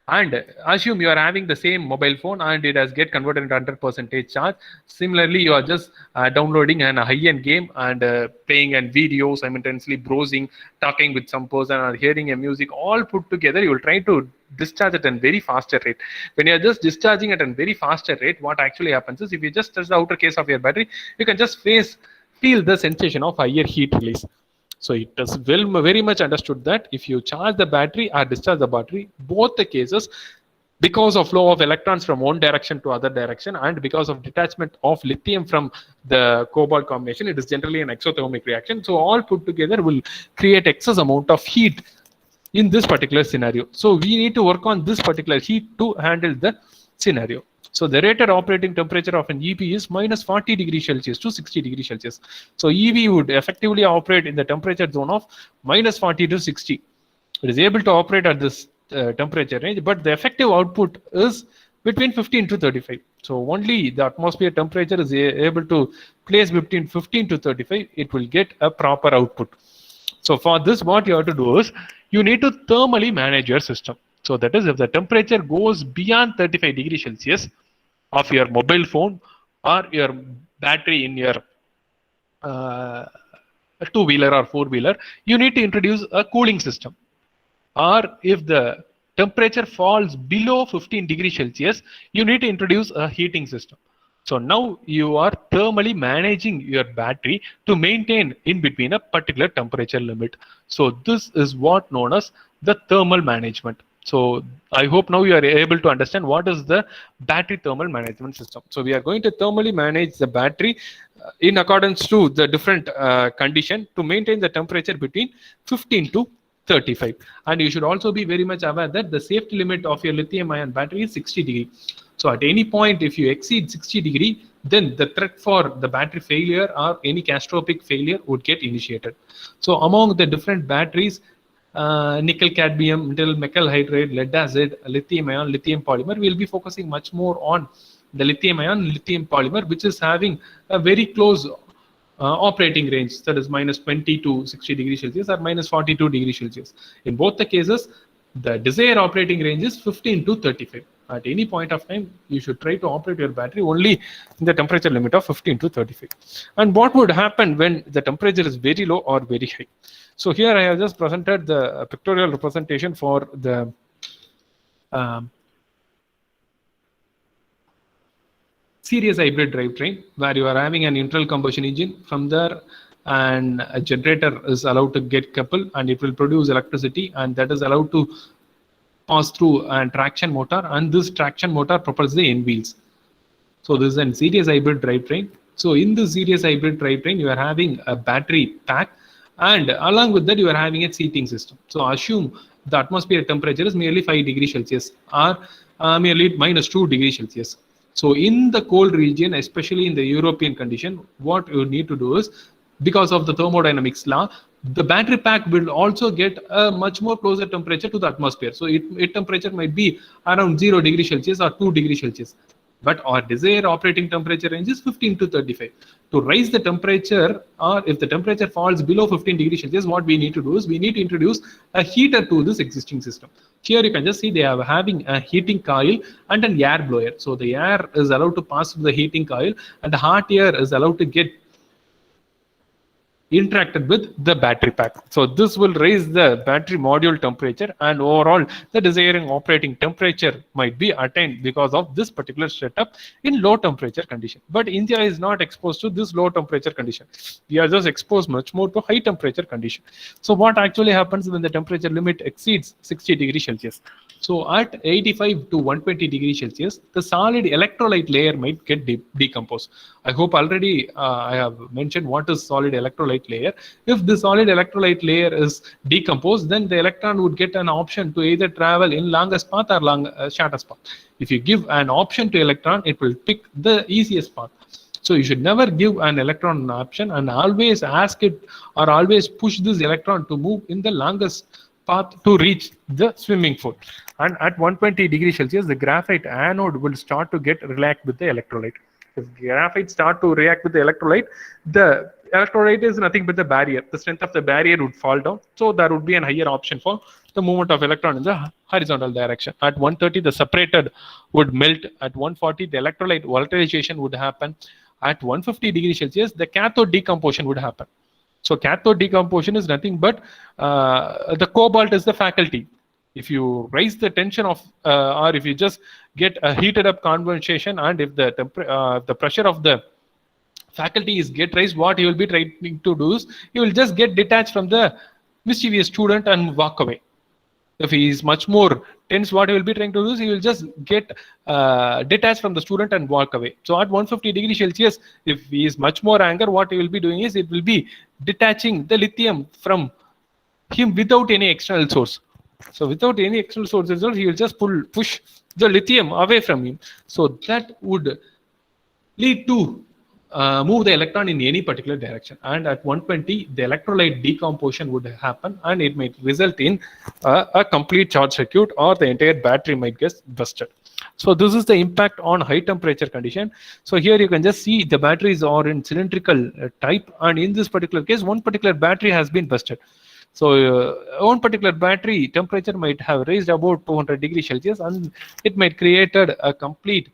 And assume you are having the same mobile phone and it has get converted into 100% charge. Similarly, you are just downloading a high-end game and playing a video, simultaneously browsing, talking with some person, or hearing a music, all put together. You will try to discharge at a very faster rate. When you are just discharging at a very faster rate, what actually happens is if you just touch the outer case of your battery, you can just feel the sensation of higher heat release. So it is very much understood that if you charge the battery or discharge the battery, both the cases, because of flow of electrons from one direction to other direction, and because of detachment of lithium from the cobalt combination, it is generally an exothermic reaction. So all put together will create excess amount of heat in this particular scenario. So we need to work on this particular heat to handle the scenario. So the rated operating temperature of an EV is minus 40 degrees Celsius to 60 degrees Celsius. So EV would effectively operate in the temperature zone of minus 40 to 60. It is able to operate at this temperature range, but the effective output is between 15 to 35. So only the atmosphere temperature is able to place between 15 to 35, it will get a proper output. So for this, what you have to do is you need to thermally manage your system. So that is, if the temperature goes beyond 35 degrees Celsius of your mobile phone or your battery in your two-wheeler or four-wheeler, you need to introduce a cooling system. Or if the temperature falls below 15 degrees Celsius, you need to introduce a heating system. So now you are thermally managing your battery to maintain in between a particular temperature limit. So this is what known as the thermal management. So I hope now you are able to understand what is the battery thermal management system. So we are going to thermally manage the battery in accordance to the different condition to maintain the temperature between 15 to 35. And you should also be very much aware that the safety limit of your lithium ion battery is 60 degree. So at any point, if you exceed 60 degree, then the threat for the battery failure or any catastrophic failure would get initiated. So among the different batteries, nickel cadmium, nickel hydride, lead acid, lithium ion, lithium polymer, we'll be focusing much more on the lithium ion, lithium polymer, which is having a very close operating range, that is minus 20 to 60 degrees Celsius or minus 42 degrees Celsius. In both the cases, the desired operating range is 15 to 35. At any point of time, you should try to operate your battery only in the temperature limit of 15 to 35. And what would happen when the temperature is very low or very high? So here I have just presented the pictorial representation for the series hybrid drivetrain, where you are having an internal combustion engine. From there, and a generator is allowed to get coupled, and it will produce electricity, and that is allowed to pass through a traction motor, and this traction motor propels the end wheels. So this is a series hybrid drivetrain. So in the series hybrid drivetrain, you are having a battery pack, and along with that, you are having a seating system. So assume the atmospheric temperature is merely 5 degrees Celsius or merely minus 2 degrees Celsius. So in the cold region, especially in the European condition, what you need to do is, because of the thermodynamics law, the battery pack will also get a much more closer temperature to the atmosphere. So its temperature might be around 0 degrees Celsius or 2 degrees Celsius. But our desired operating temperature range is 15 to 35. To raise the temperature, or if the temperature falls below 15 degrees Celsius, what we need to do is we need to introduce a heater to this existing system. Here you can just see they are having a heating coil and an air blower. So the air is allowed to pass through the heating coil, and the hot air is allowed to get interacted with the battery pack. So this will raise the battery module temperature, and overall the desired operating temperature might be attained because of this particular setup in low temperature condition. But India is not exposed to this low temperature condition. We are just exposed much more to high temperature condition. So what actually happens when the temperature limit exceeds 60 degrees Celsius? So at 85 to 120 degrees Celsius, the solid electrolyte layer might get decomposed. I hope already I have mentioned what is solid electrolyte layer. If the solid electrolyte layer is decomposed, then the electron would get an option to either travel in longest path or shortest path. If you give an option to electron, it will pick the easiest path. So you should never give an electron an option, and always ask it or always push this electron to move in the longest path to reach the swimming pool. And at 120 degrees Celsius, the graphite anode will start to get react with the electrolyte. If graphite start to react with the electrolyte is nothing but the barrier. The strength of the barrier would fall down. So there would be a higher option for the movement of electron in the horizontal direction. At 130, the separated would melt. At 140, the electrolyte volatilization would happen. At 150 degrees Celsius, the cathode decomposition would happen. So cathode decomposition is nothing but the cobalt is the faculty. If you raise the tension of, or if you just get a heated up condensation, and if the pressure of the faculty is get raised, what you will be trying to do is you will just get detached from the mischievous student and walk away. If he is much more tense, what he will be trying to do is he will just get detached from the student and walk away. So at 150 degrees Celsius, if he is much more anger, what he will be doing is it will be detaching the lithium from him without any external source. So without any external sources, he will just push the lithium away from him. So that would lead to move the electron in any particular direction. And at 120, the electrolyte decomposition would happen, and it might result in a complete short circuit, or the entire battery might get busted. So this is the impact on high temperature condition. So here you can just see the batteries are in cylindrical type, and in this particular case, one particular battery has been busted. So one particular battery temperature might have raised about 200 degrees Celsius, and it might created a complete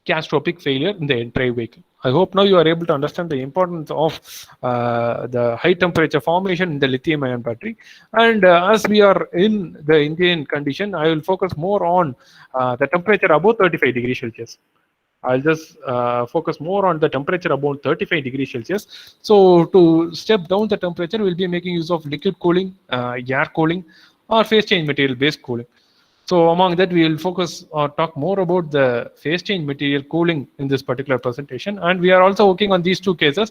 catastrophic failure in the entire vehicle. I hope now you are able to understand the importance of the high temperature formation in the lithium ion battery. And as we are in the Indian condition, I will focus more on the temperature above 35 degrees Celsius. I'll just focus more on the temperature about 35 degrees Celsius. So to step down the temperature, we'll be making use of liquid cooling, air cooling, or phase change material based cooling. So among that, we will focus or talk more about the phase change material cooling in this particular presentation. And we are also working on these two cases.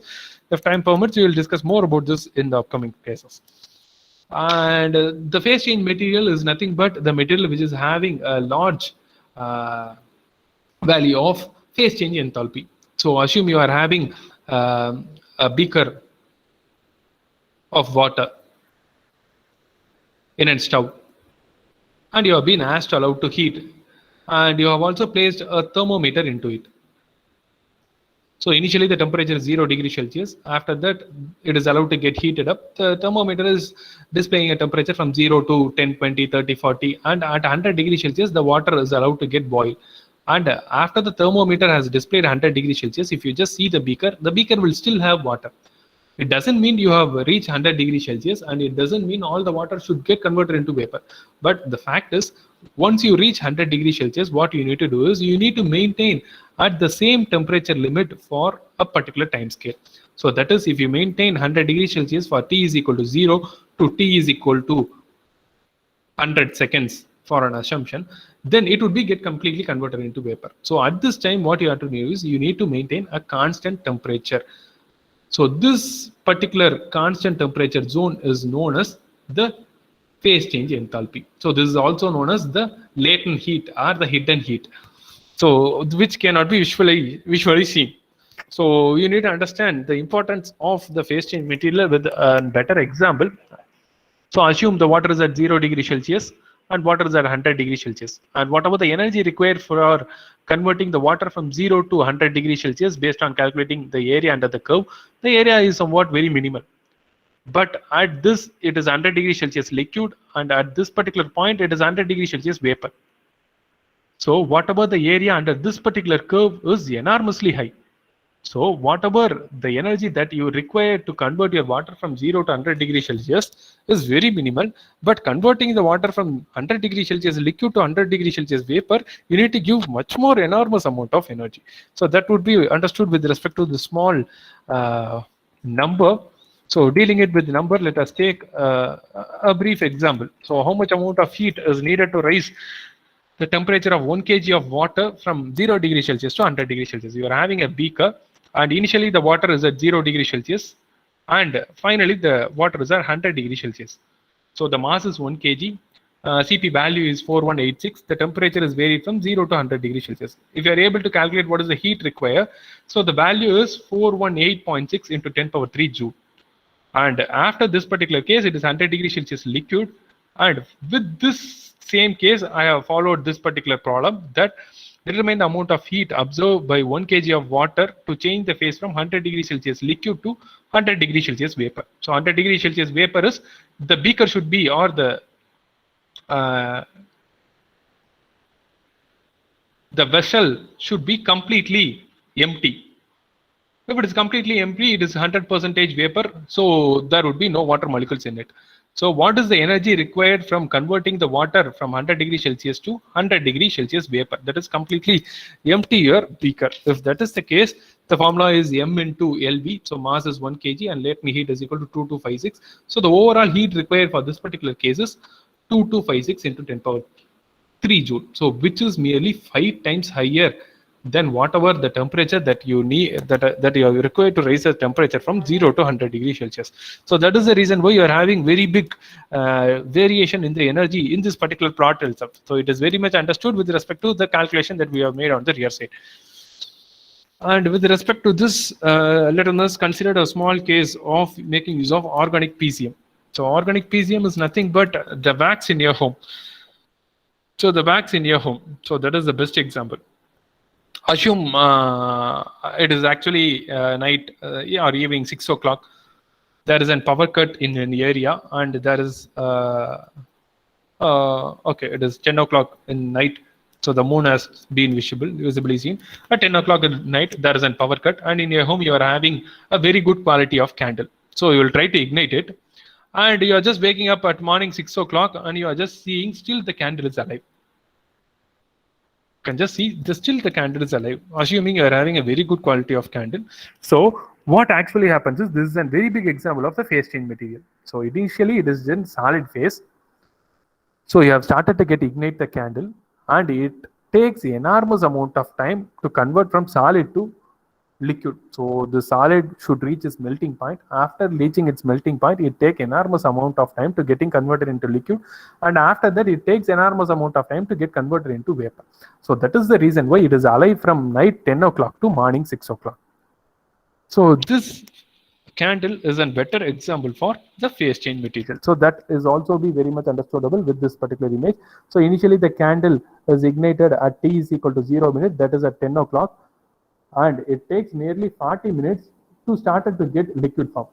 If time permits, we will discuss more about this in the upcoming cases. And the phase change material is nothing but the material which is having a large uh, value of phase change enthalpy. So assume you are having a beaker of water in a stove, and you have been asked allowed to heat, and you have also placed a thermometer into it. So initially the temperature is 0 degrees Celsius. After that, it is allowed to get heated up. The thermometer is displaying a temperature from 0 to 10, 20, 30, 40, and at 100 degrees Celsius, the water is allowed to get boiled. And after the thermometer has displayed 100 degrees Celsius, if you just see the beaker will still have water. It doesn't mean you have reached 100 degrees Celsius, and it doesn't mean all the water should get converted into vapor. But the fact is, once you reach 100 degrees Celsius, what you need to do is you need to maintain at the same temperature limit for a particular time scale. So that is, if you maintain 100 degrees Celsius for t is equal to 0 to t is equal to 100 seconds for an assumption, then it would be get completely converted into vapor. So at this time, what you have to do is you need to maintain a constant temperature. So this particular constant temperature zone is known as the phase change enthalpy. So this is also known as the latent heat or the hidden heat. So which cannot be visually seen. So you need to understand the importance of the phase change material with a better example. So assume the water is at 0 degrees Celsius and water is at 100 degrees Celsius. And whatever the energy required for converting the water from 0 to 100 degrees Celsius based on calculating the area under the curve, the area is somewhat very minimal. But at this, it is 100 degrees Celsius liquid, and at this particular point, it is 100 degrees Celsius vapor. So whatever the area under this particular curve is enormously high. So whatever the energy that you require to convert your water from 0 to 100 degrees Celsius is very minimal, but converting the water from 100 degrees Celsius liquid to 100 degrees Celsius vapor, you need to give much more enormous amount of energy. So that would be understood with respect to the small number. So dealing it with number, let us take a brief example. So how much amount of heat is needed to raise the temperature of 1 kg of water from 0 degrees Celsius to 100 degrees Celsius? You are having a beaker, and initially the water is at 0 degrees Celsius, and finally the water is at 100 degrees Celsius. So the mass is 1 kg, Cp value is 4186, the temperature is varied from 0 to 100 degrees Celsius. If you are able to calculate what is the heat required, so the value is 418.6 into 10 power 3 joule. And after this particular case, it is 100 degrees Celsius liquid, and with this same case, I have followed this particular problem that determine the amount of heat absorbed by 1 kg of water to change the phase from 100 degrees Celsius liquid to 100 degrees Celsius vapor. So 100 degrees Celsius vapor is the beaker should be, or the vessel should be completely empty. If it is completely empty, it is 100% vapor, so there would be no water molecules in it. So what is the energy required from converting the water from 100 degrees Celsius to 100 degrees Celsius vapor? That is completely empty your beaker. If that is the case, the formula is M into LV. So mass is 1 kg and latent heat is equal to 2256. So the overall heat required for this particular case is 2256 into 10 power 3 joule. So which is merely 5 times higher than whatever the temperature that you need, that you are required to raise the temperature from 0 to 100 degrees Celsius. So that is the reason why you are having very big variation in the energy in this particular plot itself. So it is very much understood with respect to the calculation that we have made on the rear side. And with respect to this, let us consider a small case of making use of organic PCM. So organic PCM is nothing but the wax in your home. So the wax in your home. So that is the best example. Assume it is actually night or evening 6 o'clock. There is a power cut in an area, and there is okay, it is 10 o'clock in night. So the moon has been visibly seen. At 10 o'clock at night, there is a power cut, and in your home you are having a very good quality of candle. So you will try to ignite it, and you are just waking up at morning 6 o'clock, and you are just seeing still the candle is alive. Can just see still the candle is alive, assuming you are having a very good quality of candle. So what actually happens is, this is a very big example of the phase change material. So initially it is in solid phase. So you have started to ignite the candle, and it takes enormous amount of time to convert from solid to liquid. So the solid should reach its melting point. After reaching its melting point, it takes enormous amount of time to getting converted into liquid, and after that it takes enormous amount of time to get converted into vapor. So that is the reason why it is alive from night 10 o'clock to morning 6 o'clock. So this candle is a better example for the phase change material. So that is also be very much understandable with this particular image. So initially the candle is ignited at t is equal to 0 minute, that is at 10 o'clock, and it takes nearly 40 minutes to start to get liquid form.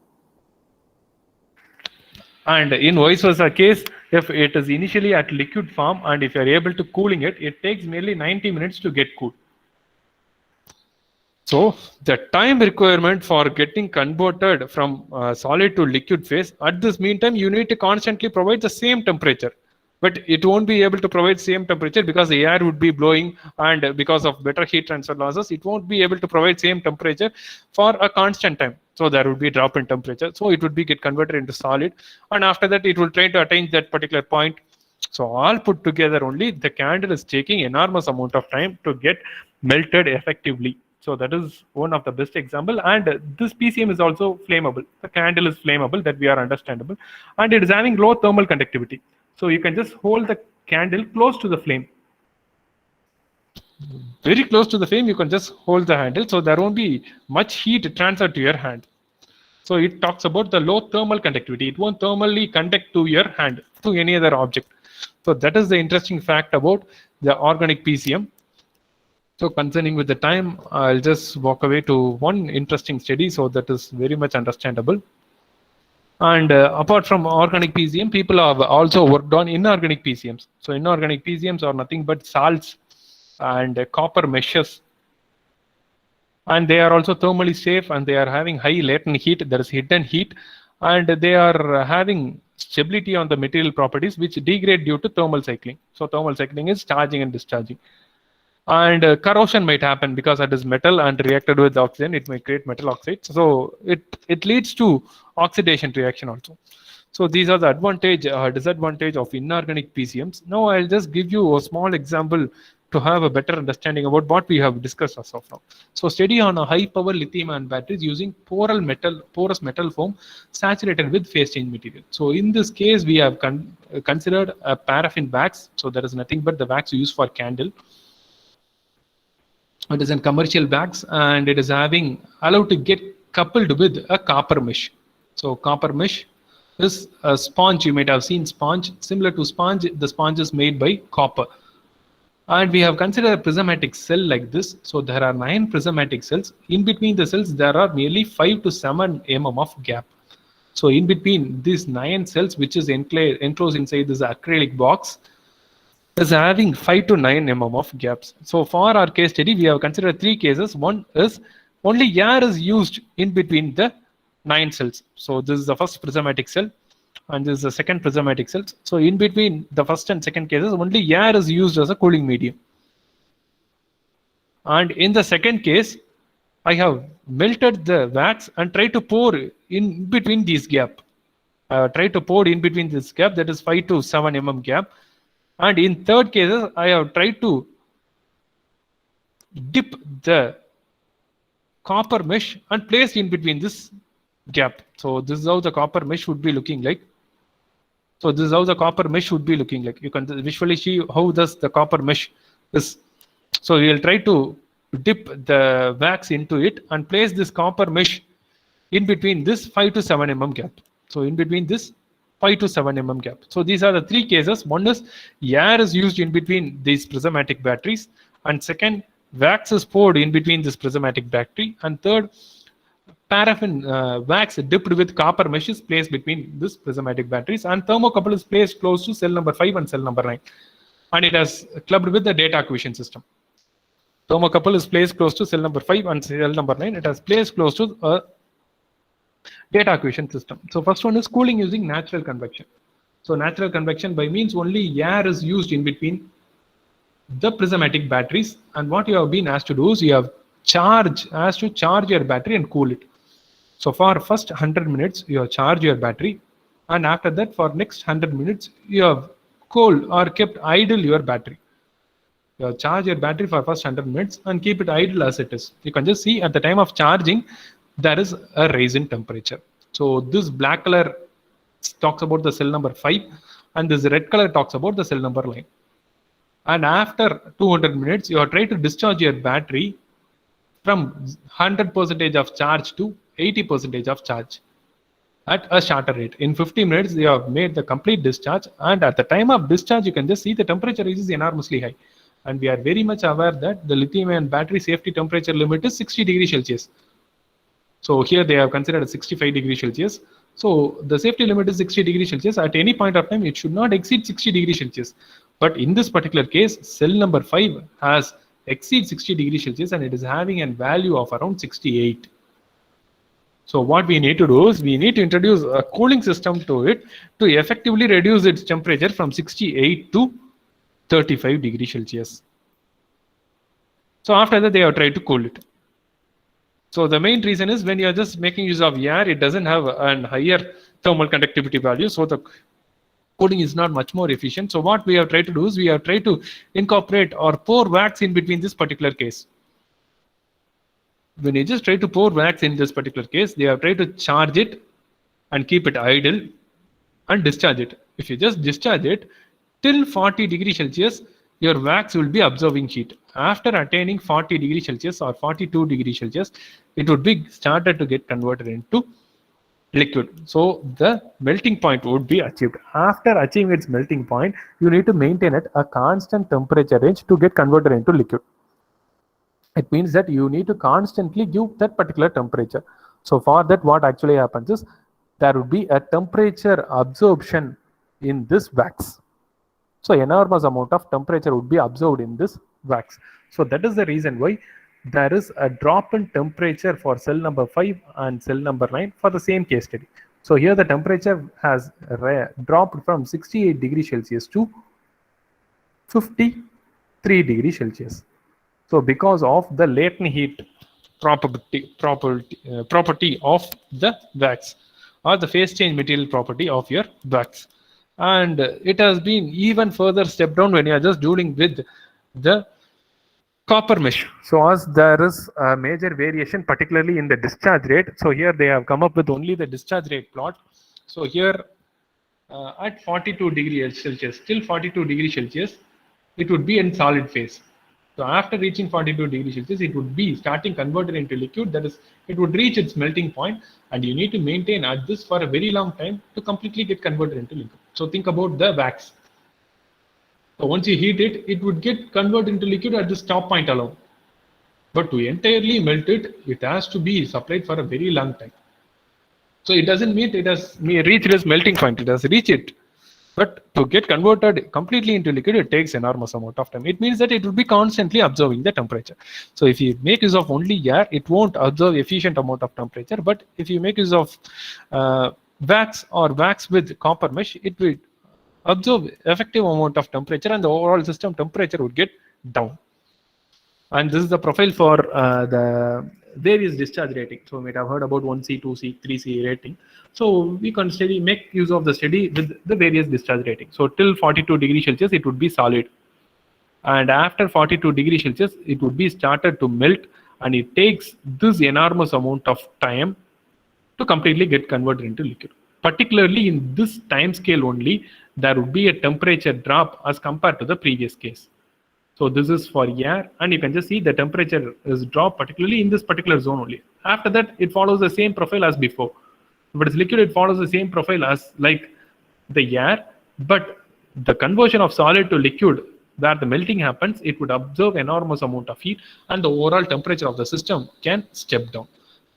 And in vice versa case, if it is initially at liquid form and if you are able to cooling it, it takes nearly 90 minutes to get cooled. So the time requirement for getting converted from solid to liquid phase, at this meantime, you need to constantly provide the same temperature. But it won't be able to provide same temperature because the air would be blowing, and because of better heat transfer losses, it won't be able to provide same temperature for a constant time. So there would be a drop in temperature. So it would be get converted into solid, and after that it will try to attain that particular point. So all put together only, the candle is taking enormous amount of time to get melted effectively. So that is one of the best example. And this PCM is also flammable. The candle is flammable, that we are understandable, and it is having low thermal conductivity. So you can just hold the candle close to the flame. Very close to the flame, you can just hold the handle. So there won't be much heat transferred to your hand. So it talks about the low thermal conductivity. It won't thermally conduct to your hand, to any other object. So that is the interesting fact about the organic PCM. So concerning with the time, I'll just walk away to one interesting study. So that is very much understandable. And apart from organic PCM, people have also worked on inorganic PCMs. So inorganic PCMs are nothing but salts and copper meshes. And they are also thermally safe, and they are having high latent heat, there is hidden heat, and they are having stability on the material properties which degrade due to thermal cycling. So thermal cycling is charging and discharging. And corrosion might happen because it is metal and reacted with oxygen, it may create metal oxides. So it leads to oxidation reaction also. So these are the advantage, disadvantage of inorganic PCMs. Now I'll just give you a small example to have a better understanding about what we have discussed as of now. So study on a high power lithium ion batteries using porous metal foam saturated with phase change material. So in this case, we have considered a paraffin wax. So there is nothing but the wax used for candle. It is in commercial wax, and it is having allowed to get coupled with a copper mesh. So copper mesh is a sponge. You might have seen sponge, similar to sponge. The sponge is made by copper. And we have considered a prismatic cell like this. So there are 9 prismatic cells. In between the cells, there are nearly 5 to 7 mm of gap. So in between these 9 cells, which is enclosed inside this acrylic box, is having 5 to 9 mm of gaps. So for our case study, we have considered 3 cases. One is only air is used in between the 9 cells. So this is the first prismatic cell, and this is the second prismatic cell. So in between the first and second cases, only air is used as a cooling medium. And in the second case, I have melted the wax and tried to pour in between this gap. Try to pour in between this gap, that is 5 to 7 mm gap. And in third cases, I have tried to dip the copper mesh and place in between this gap. So this is how the copper mesh would be looking like. So this is how the copper mesh would be looking like. You can visually see how does the copper mesh is. So we will try to dip the wax into it and place this copper mesh in between this 5 to 7 mm gap. So in between this 5 to 7 mm gap. So these are the 3 cases. One is air is used in between these prismatic batteries, and second, wax is poured in between this prismatic battery, and third, paraffin wax dipped with copper mesh is placed between this prismatic batteries, and thermocouple is placed close to cell number 5 and cell number 9, and it has clubbed with the data acquisition system. Thermocouple is placed close to cell number 5 and cell number 9. It has placed close to a data acquisition system. So first one is cooling using natural convection. So natural convection by means only air is used in between the prismatic batteries, and what you have been asked to do is you have asked to charge your battery and cool it. So for first 100 minutes you have charged your battery, and after that for next 100 minutes you have cooled or kept idle your battery. You charge your battery for first 100 minutes and keep it idle as it is. You can just see at the time of charging, there is a rise in temperature. So this black color talks about the cell number 5 and this red color talks about the cell number 9. And after 200 minutes, you are trying to discharge your battery from 100% of charge to 80% of charge at a shorter rate. In 50 minutes, you have made the complete discharge, and at the time of discharge, you can just see the temperature is enormously high. And we are very much aware that the lithium-ion battery safety temperature limit is 60 degrees Celsius. So here they have considered 65 degrees Celsius. So the safety limit is 60 degrees Celsius. At any point of time, it should not exceed 60 degrees Celsius. But in this particular case, cell number 5 has exceed 60 degrees Celsius and it is having a value of around 68. So what we need to do is we need to introduce a cooling system to it to effectively reduce its temperature from 68 to 35 degrees Celsius. So after that, they have tried to cool it. So the main reason is when you are just making use of air, it doesn't have a higher thermal conductivity value. So the cooling is not much more efficient. So what we have tried to do is we have tried to incorporate or pour wax in between this particular case. When you just try to pour wax in this particular case, they have tried to charge it and keep it idle and discharge it. If you just discharge it till 40 degrees Celsius, your wax will be absorbing heat. After attaining 40 degrees Celsius or 42 degrees Celsius, it would be started to get converted into liquid. So the melting point would be achieved. After achieving its melting point, you need to maintain it a constant temperature range to get converted into liquid. It means that you need to constantly give that particular temperature. So for that, what actually happens is there would be a temperature absorption in this wax. So enormous amount of temperature would be absorbed in this wax. So that is the reason why there is a drop in temperature for cell number 5 and cell number 9 for the same case study. So here the temperature has dropped from 68 degrees Celsius to 53 degrees Celsius. So because of the latent heat property of the wax or the phase change material property of your wax. And it has been even further stepped down when you are just dealing with the copper mesh. So as there is a major variation, particularly in the discharge rate. So here they have come up with only the discharge rate plot. So here at 42 degrees Celsius, till 42 degrees Celsius, it would be in solid phase. So after reaching 42 degrees Celsius, it would be starting converted into liquid. That is, it would reach its melting point, and you need to maintain at this for a very long time to completely get converted into liquid. So think about the wax. So once you heat it, it would get converted into liquid at this top point alone. But to entirely melt it, it has to be supplied for a very long time. So it doesn't mean it has reached its melting point. It has reached it. But to get converted completely into liquid, it takes enormous amount of time. It means that it will be constantly absorbing the temperature. So if you make use of only air, it won't absorb efficient amount of temperature. But if you make use of wax or wax with copper mesh, it will absorb effective amount of temperature and the overall system temperature would get down. And this is the profile for the various discharge rating. So we might have heard about 1C, 2C, 3C rating. So we can make use of the study with the various discharge rating. So till 42 degrees Celsius, it would be solid. And after 42 degrees Celsius, it would be started to melt, and it takes this enormous amount of time to completely get converted into liquid. Particularly in this time scale only, there would be a temperature drop as compared to the previous case. So this is for air, and you can just see the temperature is dropped particularly in this particular zone only. After that, it follows the same profile as before. If it is liquid, it follows the same profile as like the air, but the conversion of solid to liquid, where the melting happens, it would absorb enormous amount of heat, and the overall temperature of the system can step down.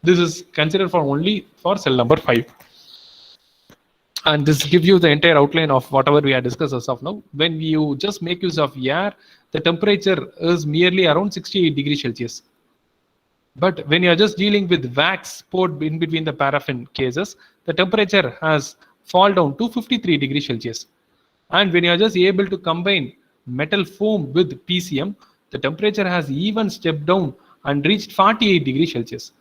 This is considered for only for cell number 5. And this gives you the entire outline of whatever we have discussed as of now. When you just make use of air, the temperature is merely around 68 degrees Celsius. But when you are just dealing with wax poured in between the paraffin cases, the temperature has fallen down to 53 degrees Celsius. And when you are just able to combine metal foam with PCM, the temperature has even stepped down and reached 48 degrees Celsius.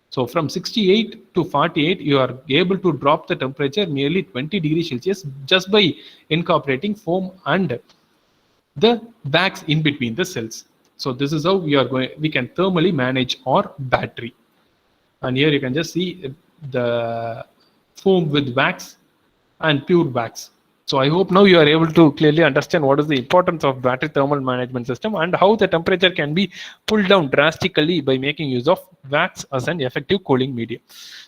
So from 68 to 48, you are able to drop the temperature nearly 20 degrees Celsius just by incorporating foam and the bags in between the cells. So this is how we can thermally manage our battery. And here you can just see the foam with wax and pure wax. So I hope now you are able to clearly understand what is the importance of battery thermal management system and how the temperature can be pulled down drastically by making use of wax as an effective cooling medium.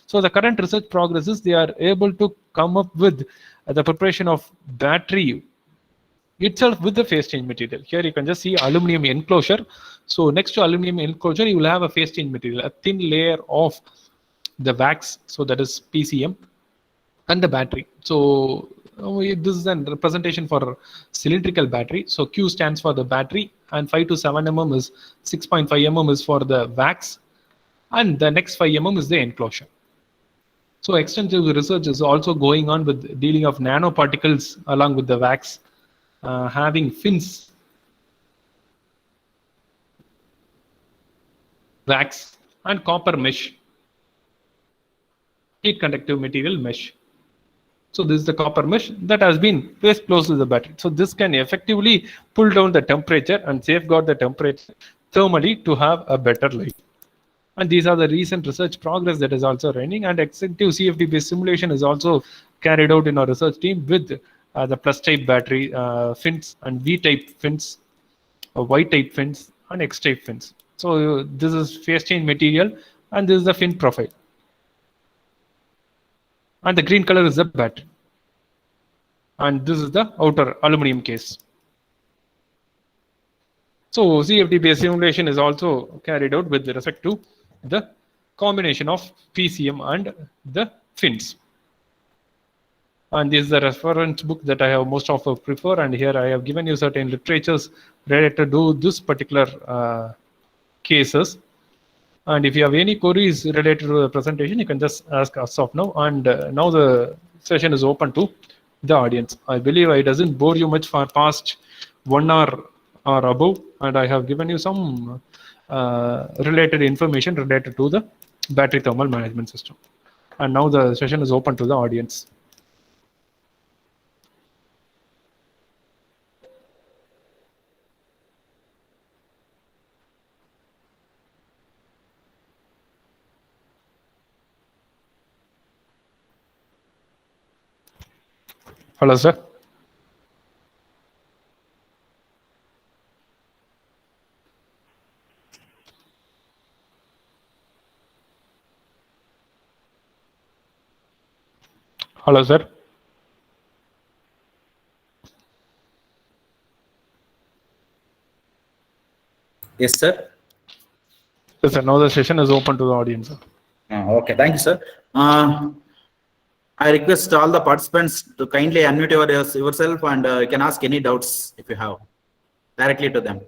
So the current research progress is they are able to come up with the preparation of battery itself with the phase change material. Here you can just see aluminum enclosure. So next to aluminum enclosure, you will have a phase change material, a thin layer of the wax. So that is PCM and the battery. So this is a representation for cylindrical battery. So Q stands for the battery and 5 to 7 mm is 6.5 mm is for the wax and the next 5 mm is the enclosure. So extensive research is also going on with dealing of nanoparticles along with the wax, having fins, wax and copper mesh, heat conductive material mesh. So this is the copper mesh that has been placed close to the battery. So this can effectively pull down the temperature and safeguard the temperature thermally to have a better life. And these are the recent research progress that is also running, and extensive CFD based simulation is also carried out in our research team with the plus type battery fins and V type fins, Y type fins and X type fins. So this is phase change material and this is the fin profile. And the green color is the battery. And this is the outer aluminum case. So CFD based simulation is also carried out with respect to the combination of PCM and the fins. And this is the reference book that I have most of prefer, and here I have given you certain literatures related to this particular cases. And if you have any queries related to the presentation, you can just ask us of now. And now the session is open to the audience. I believe I doesn't bore you much for past 1 hour or above, and I have given you some related information related to the battery thermal management system. And now the session is open to the audience. Hello, sir. Hello, sir. Yes, sir. Yes, sir. Now the session is open to the audience. Sir. Okay, thank you, sir. I request all the participants to kindly unmute yourself and you can ask any doubts if you have directly to them.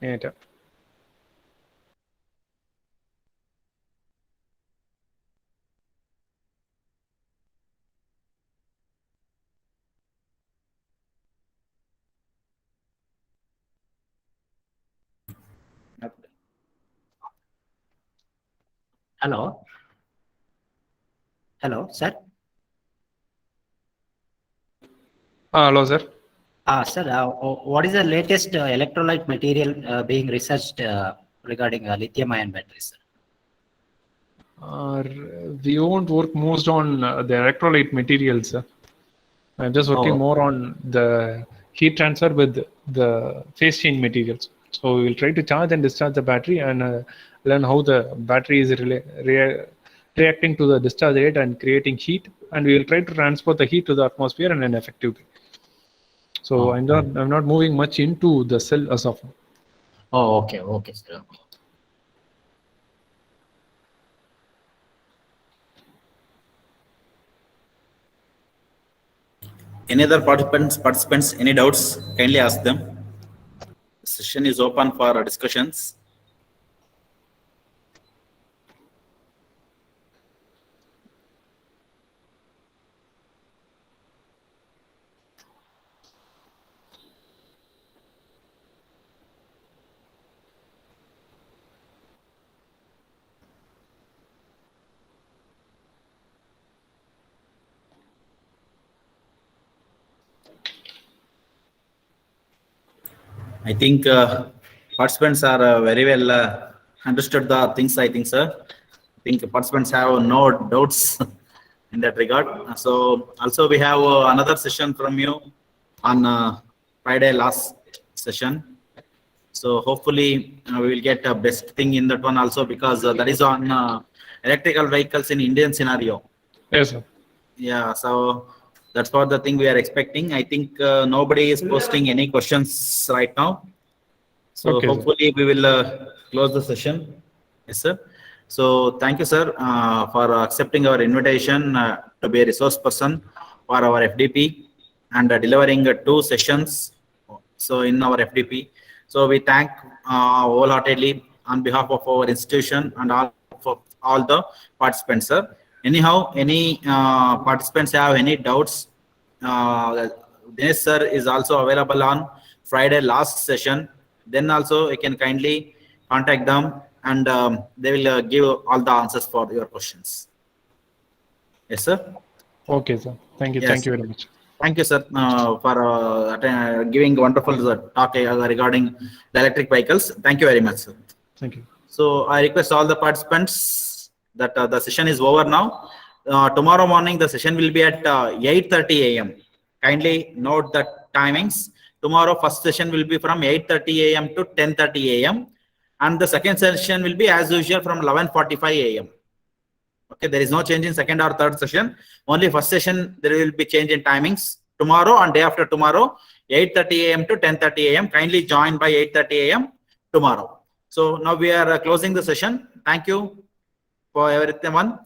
Yeah. Hello. Hello, sir. Hello, sir. Sir, what is the latest electrolyte material being researched regarding lithium-ion batteries? We won't work most on the electrolyte materials. Sir. I'm just working more on the heat transfer with the phase change materials. So we'll try to charge and discharge the battery and learn how the battery is reacting to the discharge rate and creating heat. And we will try to transport the heat to the atmosphere in an effective way. So I'm not moving much into the cell as of now. Oh, okay, okay, sir. Any other participants, any doubts, kindly ask them. The session is open for discussions. I think participants are very well understood the things, I think, sir. I think participants have no doubts in that regard. So also we have another session from you on Friday last session. So hopefully we will get a best thing in that one also, because that is on electrical vehicles in Indian scenario. Yes, sir. Yeah, so that's what the thing we are expecting. I think nobody is posting any questions right now. So Okay, sir. hopefully we will close the session. Yes, sir. So thank you, sir, for accepting our invitation to be a resource person for our FDP and delivering 2 sessions. So in our FDP. So we thank wholeheartedly on behalf of our institution and all the participants, sir. Anyhow, any participants have any doubts, Dinesh sir is also available on Friday last session. Then also you can kindly contact them, and they will give all the answers for your questions. Yes, sir. Okay, sir. Thank you. Yes. Thank you very much. Thank you, sir, for giving wonderful talk regarding the electric vehicles. Thank you very much, sir. Thank you. So I request all the participants that the session is over now. Tomorrow morning, the session will be at 8:30 a.m. Kindly note the timings. Tomorrow, first session will be from 8:30 a.m. to 10:30 a.m. And the second session will be as usual from 11:45 a.m. Okay, there is no change in second or third session. Only first session, there will be change in timings. Tomorrow and day after tomorrow, 8:30 a.m. to 10:30 a.m. Kindly join by 8:30 a.m. tomorrow. So now we are closing the session. Thank you for everyone.